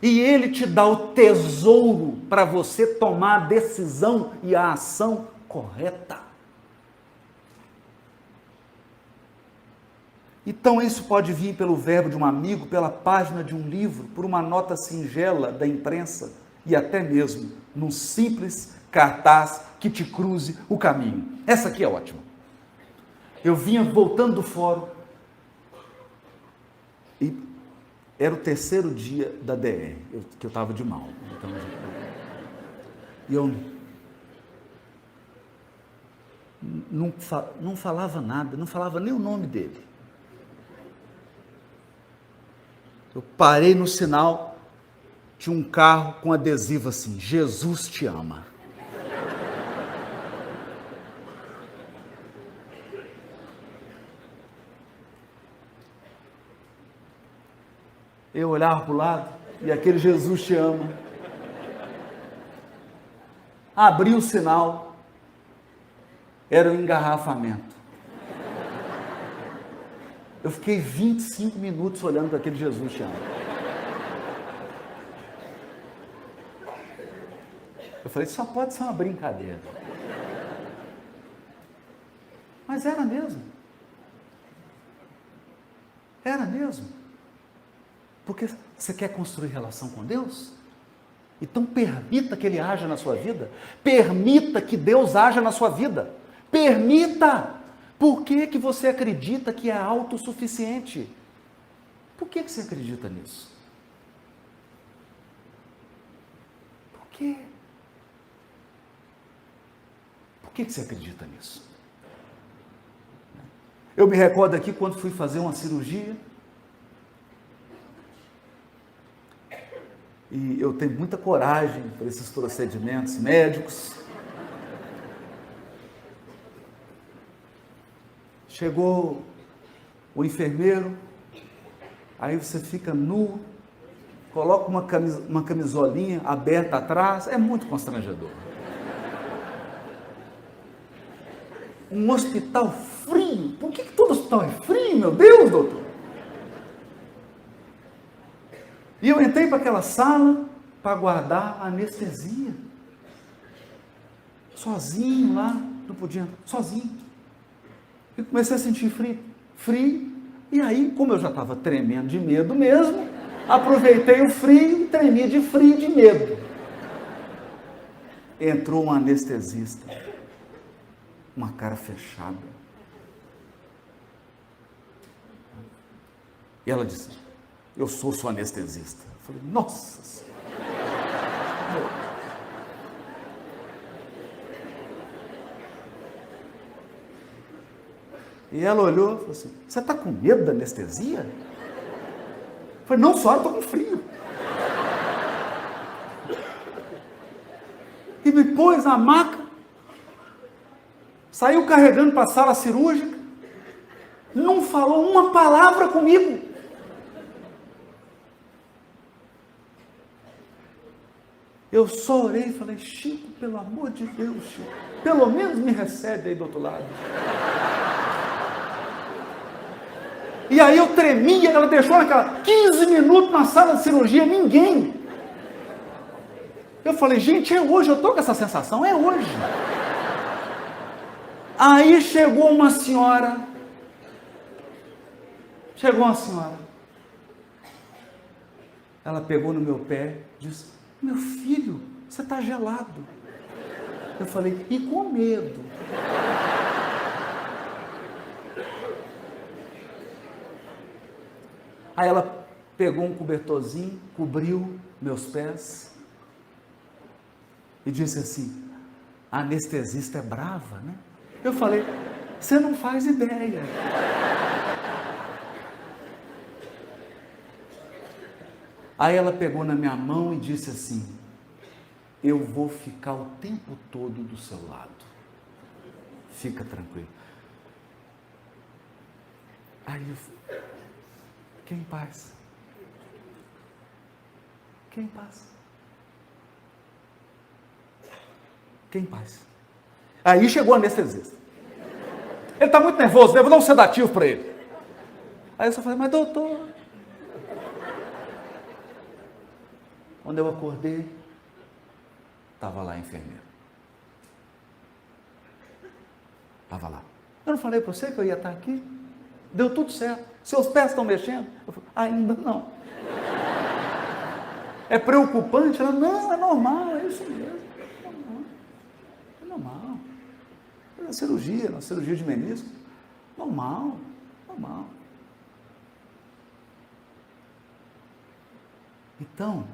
e ele te dá o tesouro para você tomar a decisão e a ação correta. Então isso pode vir pelo verbo de um amigo, pela página de um livro, por uma nota singela da imprensa e até mesmo num simples cartaz que te cruze o caminho. Essa aqui é ótima. Eu vinha voltando do fórum e era o 3º dia da DR, que eu estava de mal. Então, e eu não falava nada, não falava nem o nome dele. Eu parei no sinal, tinha um carro com adesivo assim, Jesus te ama. Eu olhava para o lado e aquele Jesus te ama. Abri o sinal, era o engarrafamento. Eu fiquei 25 minutos olhando para aquele Jesus te ama. Eu falei, só pode ser uma brincadeira. Mas era mesmo. Era mesmo. Porque você quer construir relação com Deus? Então permita que Ele haja na sua vida. Permita que Deus haja na sua vida. Permita! Por que que você acredita que é autossuficiente? Por que que você acredita nisso? Por quê? Por que que você acredita nisso? Eu me recordo aqui quando fui fazer uma cirurgia, e eu tenho muita coragem para esses procedimentos médicos. Chegou o enfermeiro, aí você fica nu, coloca uma camisolinha aberta atrás, é muito constrangedor. Um hospital frio, por que todo hospital é frio, meu Deus, doutor? E eu entrei para aquela sala para guardar a anestesia. Sozinho lá, não podia, sozinho. E comecei a sentir frio. E aí, como eu já estava tremendo de medo mesmo, aproveitei o frio e tremi de frio e de medo. Entrou um anestesista, uma cara fechada. E ela disse, eu sou sua anestesista. Eu falei, nossa Senhora. E ela olhou e falou assim, você está com medo da anestesia? Eu falei, não, só eu estou com frio. E me pôs na maca Saiu carregando para a sala cirúrgica, não falou uma palavra comigo. Eu só orei e falei: Chico, pelo amor de Deus, Chico, pelo menos me recebe aí do outro lado. E aí eu tremia, ela deixou naquela 15 minutos na sala de cirurgia, ninguém. Eu falei: gente, é hoje, eu estou com essa sensação, é hoje. Aí chegou uma senhora, ela pegou no meu pé e disse: meu filho, você está gelado. Eu falei: e com medo. Aí ela pegou um cobertorzinho, cobriu meus pés e disse assim: a anestesista é brava, né? Eu falei: você não faz ideia. Aí ela pegou na minha mão e disse assim: eu vou ficar o tempo todo do seu lado. Fica tranquilo. Aí eu fiquei em paz. Fiquei em paz. Fiquei em paz. Aí chegou o anestesista. Ele está muito nervoso, né? Vou dar um sedativo para ele. Aí eu só falei: mas doutor. Quando eu acordei, estava lá a enfermeira. Estava lá. Eu não falei para você que eu ia estar aqui? Deu tudo certo. Seus pés estão mexendo? Eu falei: ainda não. É preocupante? Ela: não, é normal, é isso mesmo. É normal. É uma cirurgia de menisco. Normal. Então,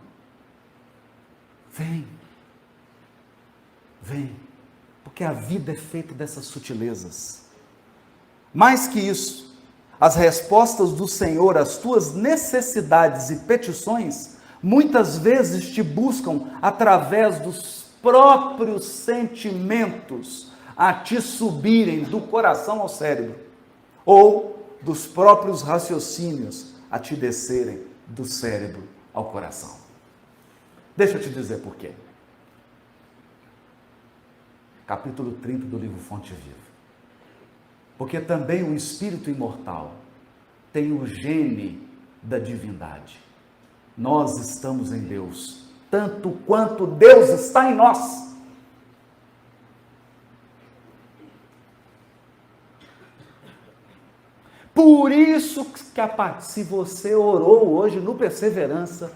vem, porque a vida é feita dessas sutilezas. Mais que isso, as respostas do Senhor às tuas necessidades e petições, muitas vezes te buscam através dos próprios sentimentos a te subirem do coração ao cérebro, ou dos próprios raciocínios a te descerem do cérebro ao coração. Deixa eu te dizer por quê. Capítulo 30 do livro Fonte Viva. Porque também o espírito imortal tem o gene da divindade. Nós estamos em Deus, tanto quanto Deus está em nós. Por isso que se você orou hoje no Perseverança,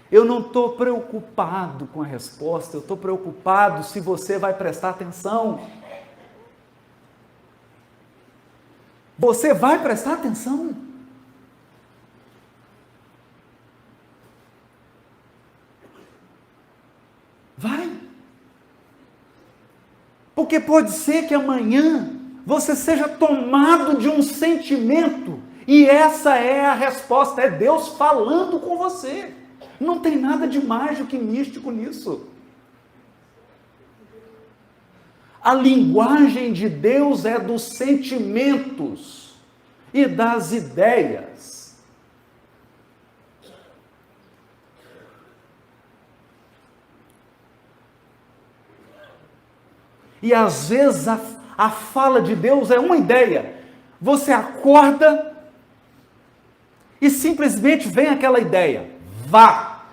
eu não estou preocupado com a resposta, eu estou preocupado se você vai prestar atenção. Você vai prestar atenção? Vai. Porque pode ser que amanhã você seja tomado de um sentimento, e essa é a resposta, é Deus falando com você. Não tem nada de mágico e místico nisso. A linguagem de Deus é dos sentimentos e das ideias. E às vezes a fala de Deus é uma ideia. Você acorda e simplesmente vem aquela ideia: vá.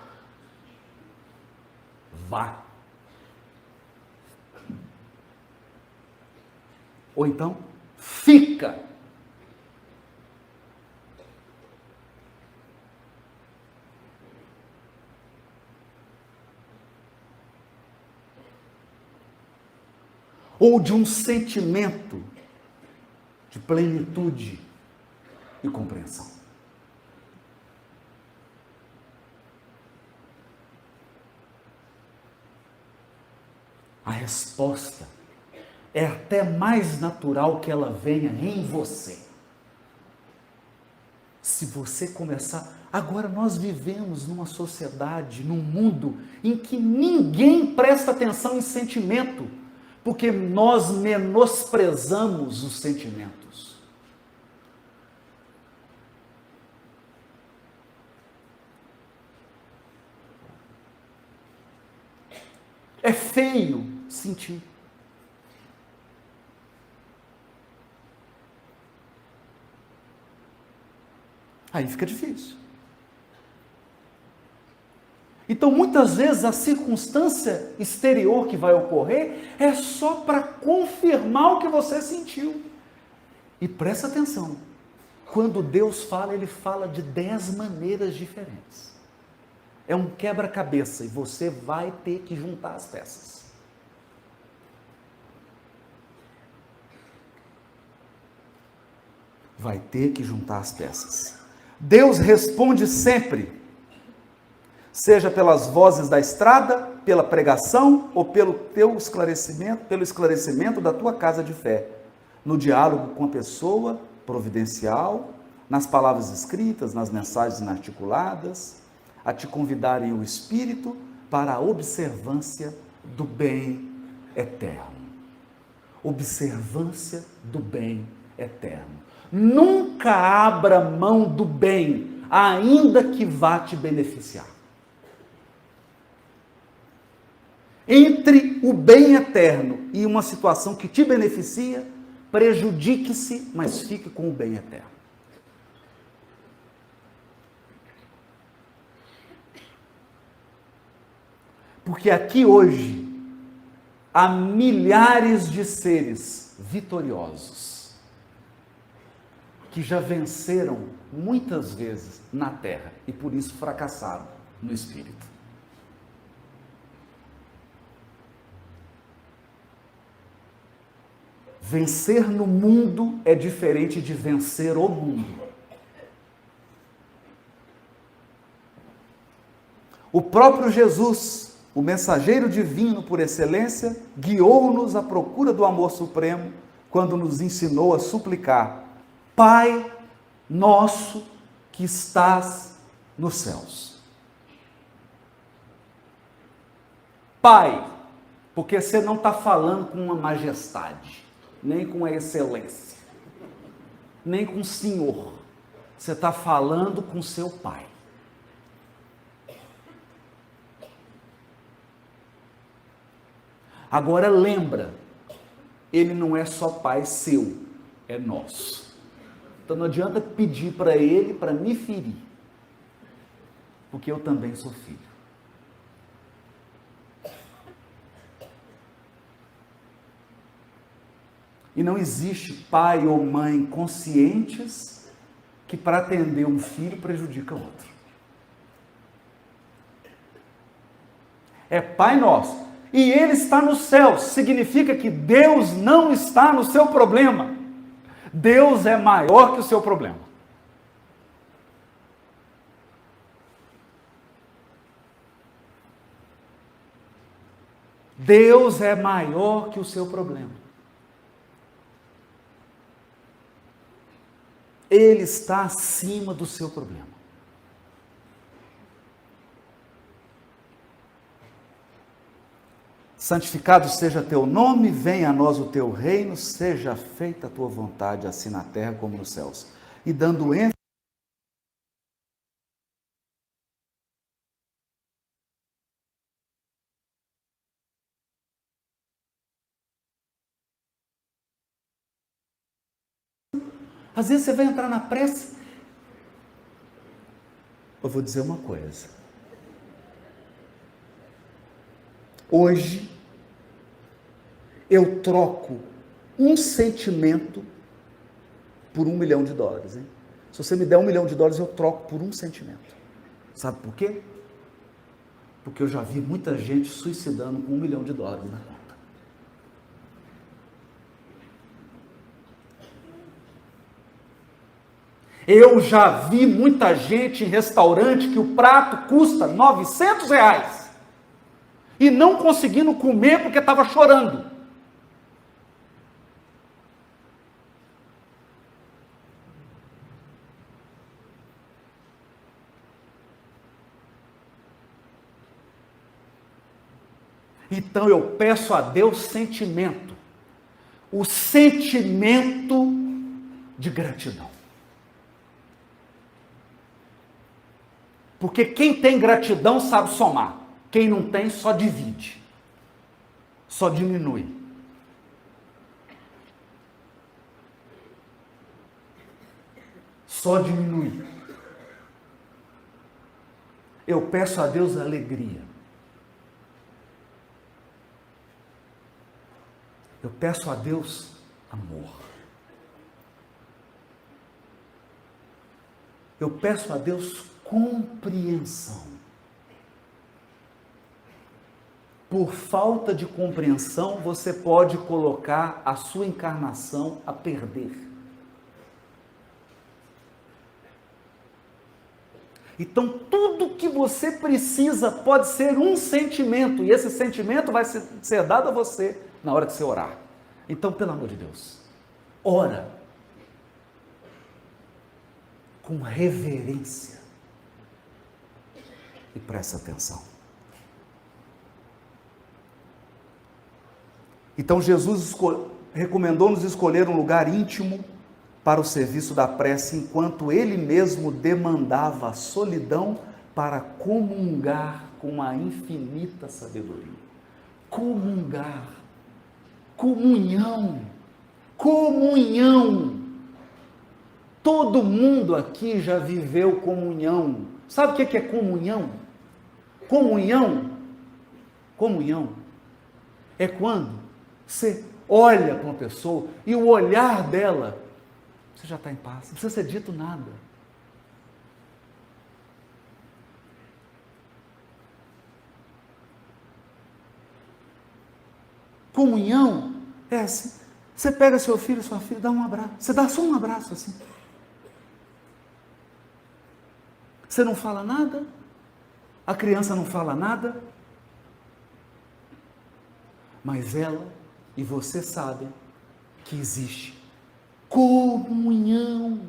Vá. Ou então, fica. Ou de um sentimento de plenitude e compreensão. A resposta é até mais natural que ela venha em você. Se você começar... Agora nós vivemos numa sociedade, num mundo em que ninguém presta atenção em sentimento, porque nós menosprezamos os sentimentos. É feio sentir. Aí fica difícil. Então, muitas vezes, a circunstância exterior que vai ocorrer é só para confirmar o que você sentiu. E presta atenção, quando Deus fala, Ele fala de 10 maneiras diferentes. É um quebra-cabeça e você vai ter que juntar as peças. Vai ter que juntar as peças. Deus responde sempre, seja pelas vozes da estrada, pela pregação ou pelo teu esclarecimento, pelo esclarecimento da tua casa de fé, no diálogo com a pessoa providencial, nas palavras escritas, nas mensagens inarticuladas, a te convidarem o Espírito para a observância do bem eterno. Observância do bem eterno. Nunca abra mão do bem, ainda que vá te beneficiar. Entre o bem eterno e uma situação que te beneficia, prejudique-se, mas fique com o bem eterno. Porque aqui hoje há milhares de seres vitoriosos que já venceram muitas vezes na terra e por isso fracassaram no espírito. Vencer no mundo é diferente de vencer o mundo. O próprio Jesus, o mensageiro divino por excelência, guiou-nos à procura do amor supremo quando nos ensinou a suplicar: Pai nosso que estás nos céus. Pai, porque você não está falando com uma majestade, nem com a excelência, nem com o Senhor. Você está falando com seu Pai. Agora lembra, Ele não é só Pai seu, é nosso. Então não adianta pedir para Ele para me ferir, porque eu também sou filho. E não existe pai ou mãe conscientes que para atender um filho prejudica o outro. É Pai nosso. E Ele está no céu. Significa que Deus não está no seu problema. Deus é maior que o seu problema. Deus é maior que o seu problema. Ele está acima do seu problema. Santificado seja teu nome, venha a nós o teu reino, seja feita a tua vontade, assim na terra como nos céus. E dando ênfase às vezes você vai entrar na prece. Eu vou dizer uma coisa. Hoje, eu troco um sentimento por $1 milhão, hein? Se você me der $1 milhão, eu troco por um sentimento. Sabe por quê? Porque eu já vi muita gente suicidando com $1 milhão na conta. Eu já vi muita gente em restaurante que o prato custa R$900 e não conseguindo comer porque estava chorando. Então eu peço a Deus sentimento, o sentimento de gratidão. Porque quem tem gratidão sabe somar, quem não tem só divide, só diminui. Só diminui. Eu peço a Deus alegria. Eu peço a Deus amor. Eu peço a Deus compreensão. Por falta de compreensão, você pode colocar a sua encarnação a perder. Então, tudo que você precisa pode ser um sentimento, e esse sentimento vai ser dado a você na hora de você orar. Então, pelo amor de Deus, ora com reverência e presta atenção. Então, Jesus recomendou-nos escolher um lugar íntimo para o serviço da prece, enquanto ele mesmo demandava a solidão para comungar com a infinita sabedoria. Comungar, comunhão, comunhão. Todo mundo aqui já viveu comunhão. Sabe o que é comunhão? Comunhão é quando você olha para uma pessoa e o olhar dela, você já está em paz, não precisa ser dito nada. Comunhão é assim, você pega seu filho, sua filha, dá um abraço, você dá só um abraço assim. Você não fala nada, a criança não fala nada, mas ela e você sabem que existe comunhão.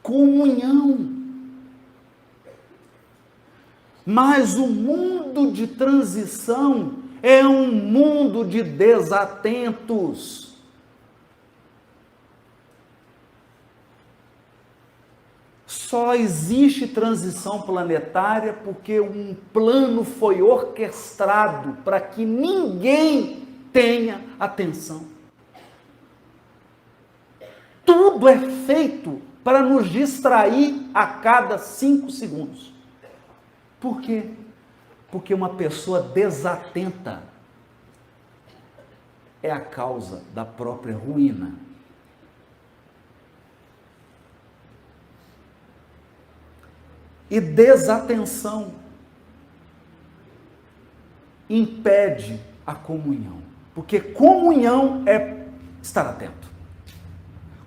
Comunhão. Mas o mundo de transição é um mundo de desatentos. Só existe transição planetária porque um plano foi orquestrado para que ninguém tenha atenção. Tudo é feito para nos distrair a cada 5 segundos. Por quê? Porque uma pessoa desatenta é a causa da própria ruína. E desatenção impede a comunhão. Porque comunhão é estar atento.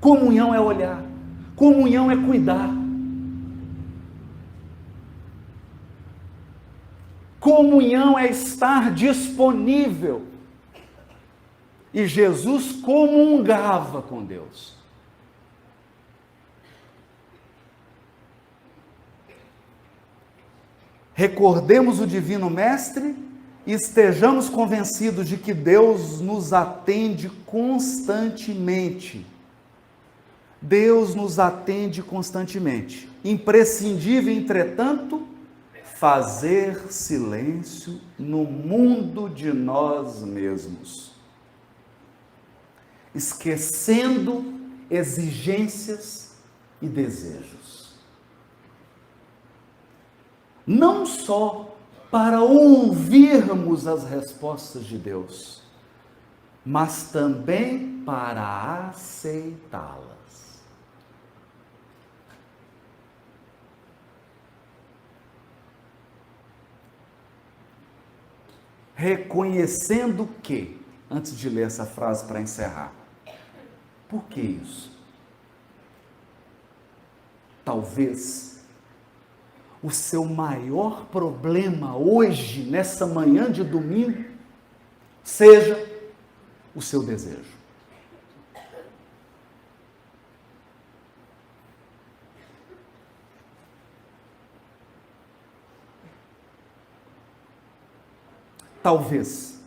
Comunhão é olhar. Comunhão é cuidar. Comunhão é estar disponível. E Jesus comungava com Deus. Recordemos o Divino Mestre e estejamos convencidos de que Deus nos atende constantemente. Deus nos atende constantemente. Imprescindível, entretanto, fazer silêncio no mundo de nós mesmos, esquecendo exigências e desejos. Não só para ouvirmos as respostas de Deus, mas também para aceitá-las. Reconhecendo que, antes de ler essa frase para encerrar, por que isso? Talvez o seu maior problema hoje, nessa manhã de domingo, seja o seu desejo. Talvez.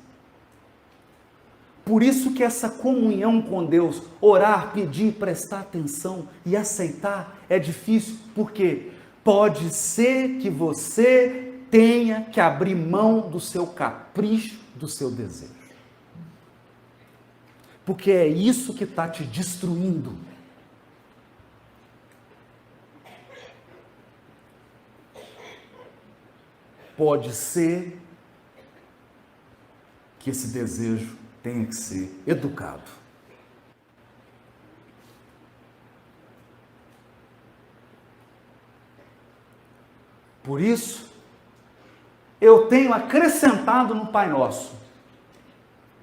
Por isso que essa comunhão com Deus, orar, pedir, prestar atenção e aceitar é difícil, porque pode ser que você tenha que abrir mão do seu capricho, do seu desejo. Porque é isso que está te destruindo. Pode ser que esse desejo tenha que ser educado. Por isso, eu tenho acrescentado no Pai Nosso: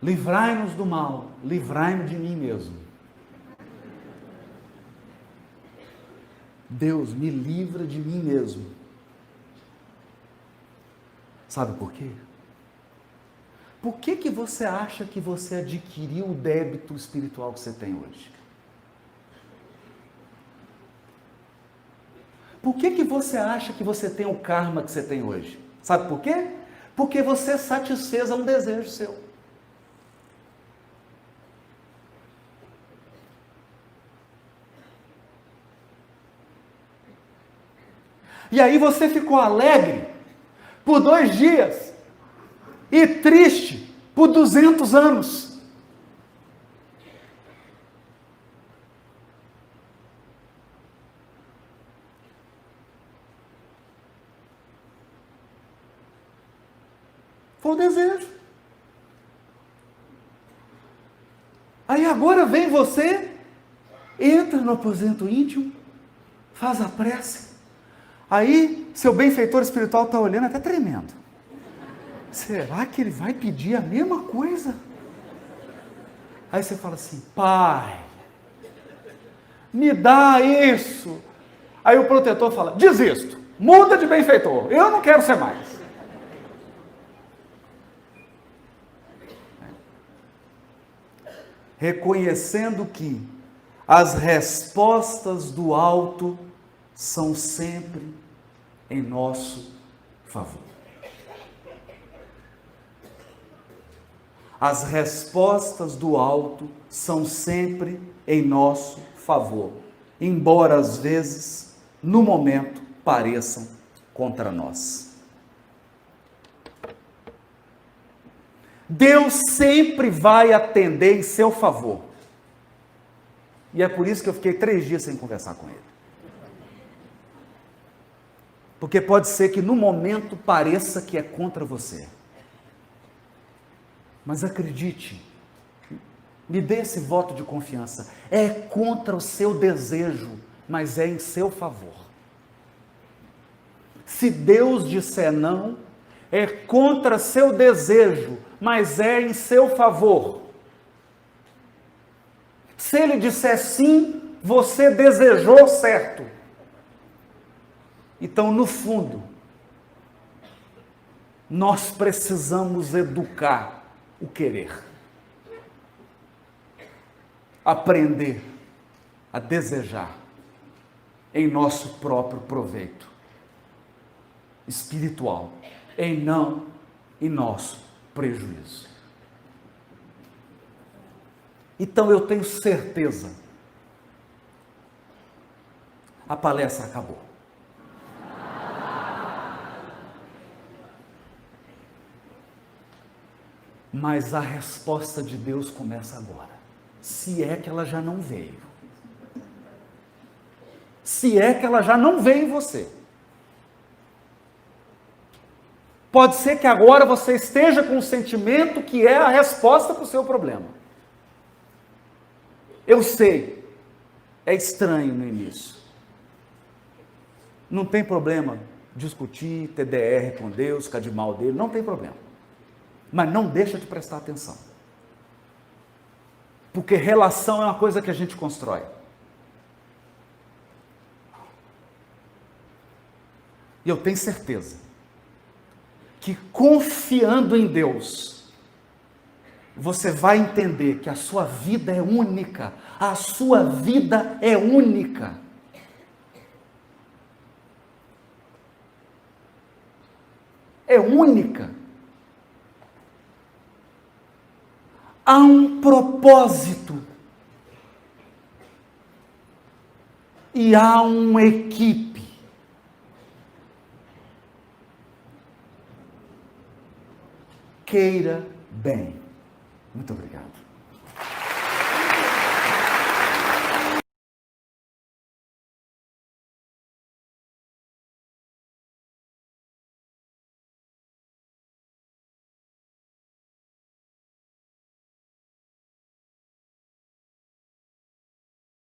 livrai-nos do mal, livrai-me de mim mesmo. Deus, me livra de mim mesmo. Sabe por quê? Por que você acha que você adquiriu o débito espiritual que você tem hoje? Por que você acha que você tem o karma que você tem hoje? Sabe por quê? Porque você satisfez a um desejo seu. E aí você ficou alegre por 2 dias e triste por 200 anos. Foi o desejo. Aí agora vem você, entra no aposento íntimo, faz a prece. Aí seu benfeitor espiritual está olhando até tremendo. Será que ele vai pedir a mesma coisa? Aí você fala assim: Pai, me dá isso. Aí o protetor fala: desisto, muda de benfeitor, eu não quero ser mais. Reconhecendo que as respostas do alto são sempre em nosso favor. As respostas do alto são sempre em nosso favor, embora às vezes, no momento, pareçam contra nós. Deus sempre vai atender em seu favor. E é por isso que eu fiquei 3 dias sem conversar com ele. Porque pode ser que no momento pareça que é contra você. Mas acredite, me dê esse voto de confiança. É contra o seu desejo, mas é em seu favor. Se Deus disser não, é contra seu desejo, mas é em seu favor. Se Ele disser sim, você desejou certo. Então, no fundo, nós precisamos educar o querer. Aprender a desejar em nosso próprio proveito espiritual, não em nosso prejuízo. Então eu tenho certeza, a palestra acabou. Mas a resposta de Deus começa agora. Se é que ela já não veio. Se é que ela já não veio em você. Pode ser que agora você esteja com um sentimento que é a resposta para o seu problema. Eu sei, é estranho no início. Não tem problema discutir, ter DR com Deus, ficar de mal dele, não tem problema. Mas não deixa de prestar atenção. Porque relação é uma coisa que a gente constrói. E eu tenho certeza que confiando em Deus, você vai entender que a sua vida é única. A sua vida é única. É única. há um propósito e há uma equipe. Queira bem. Muito obrigado.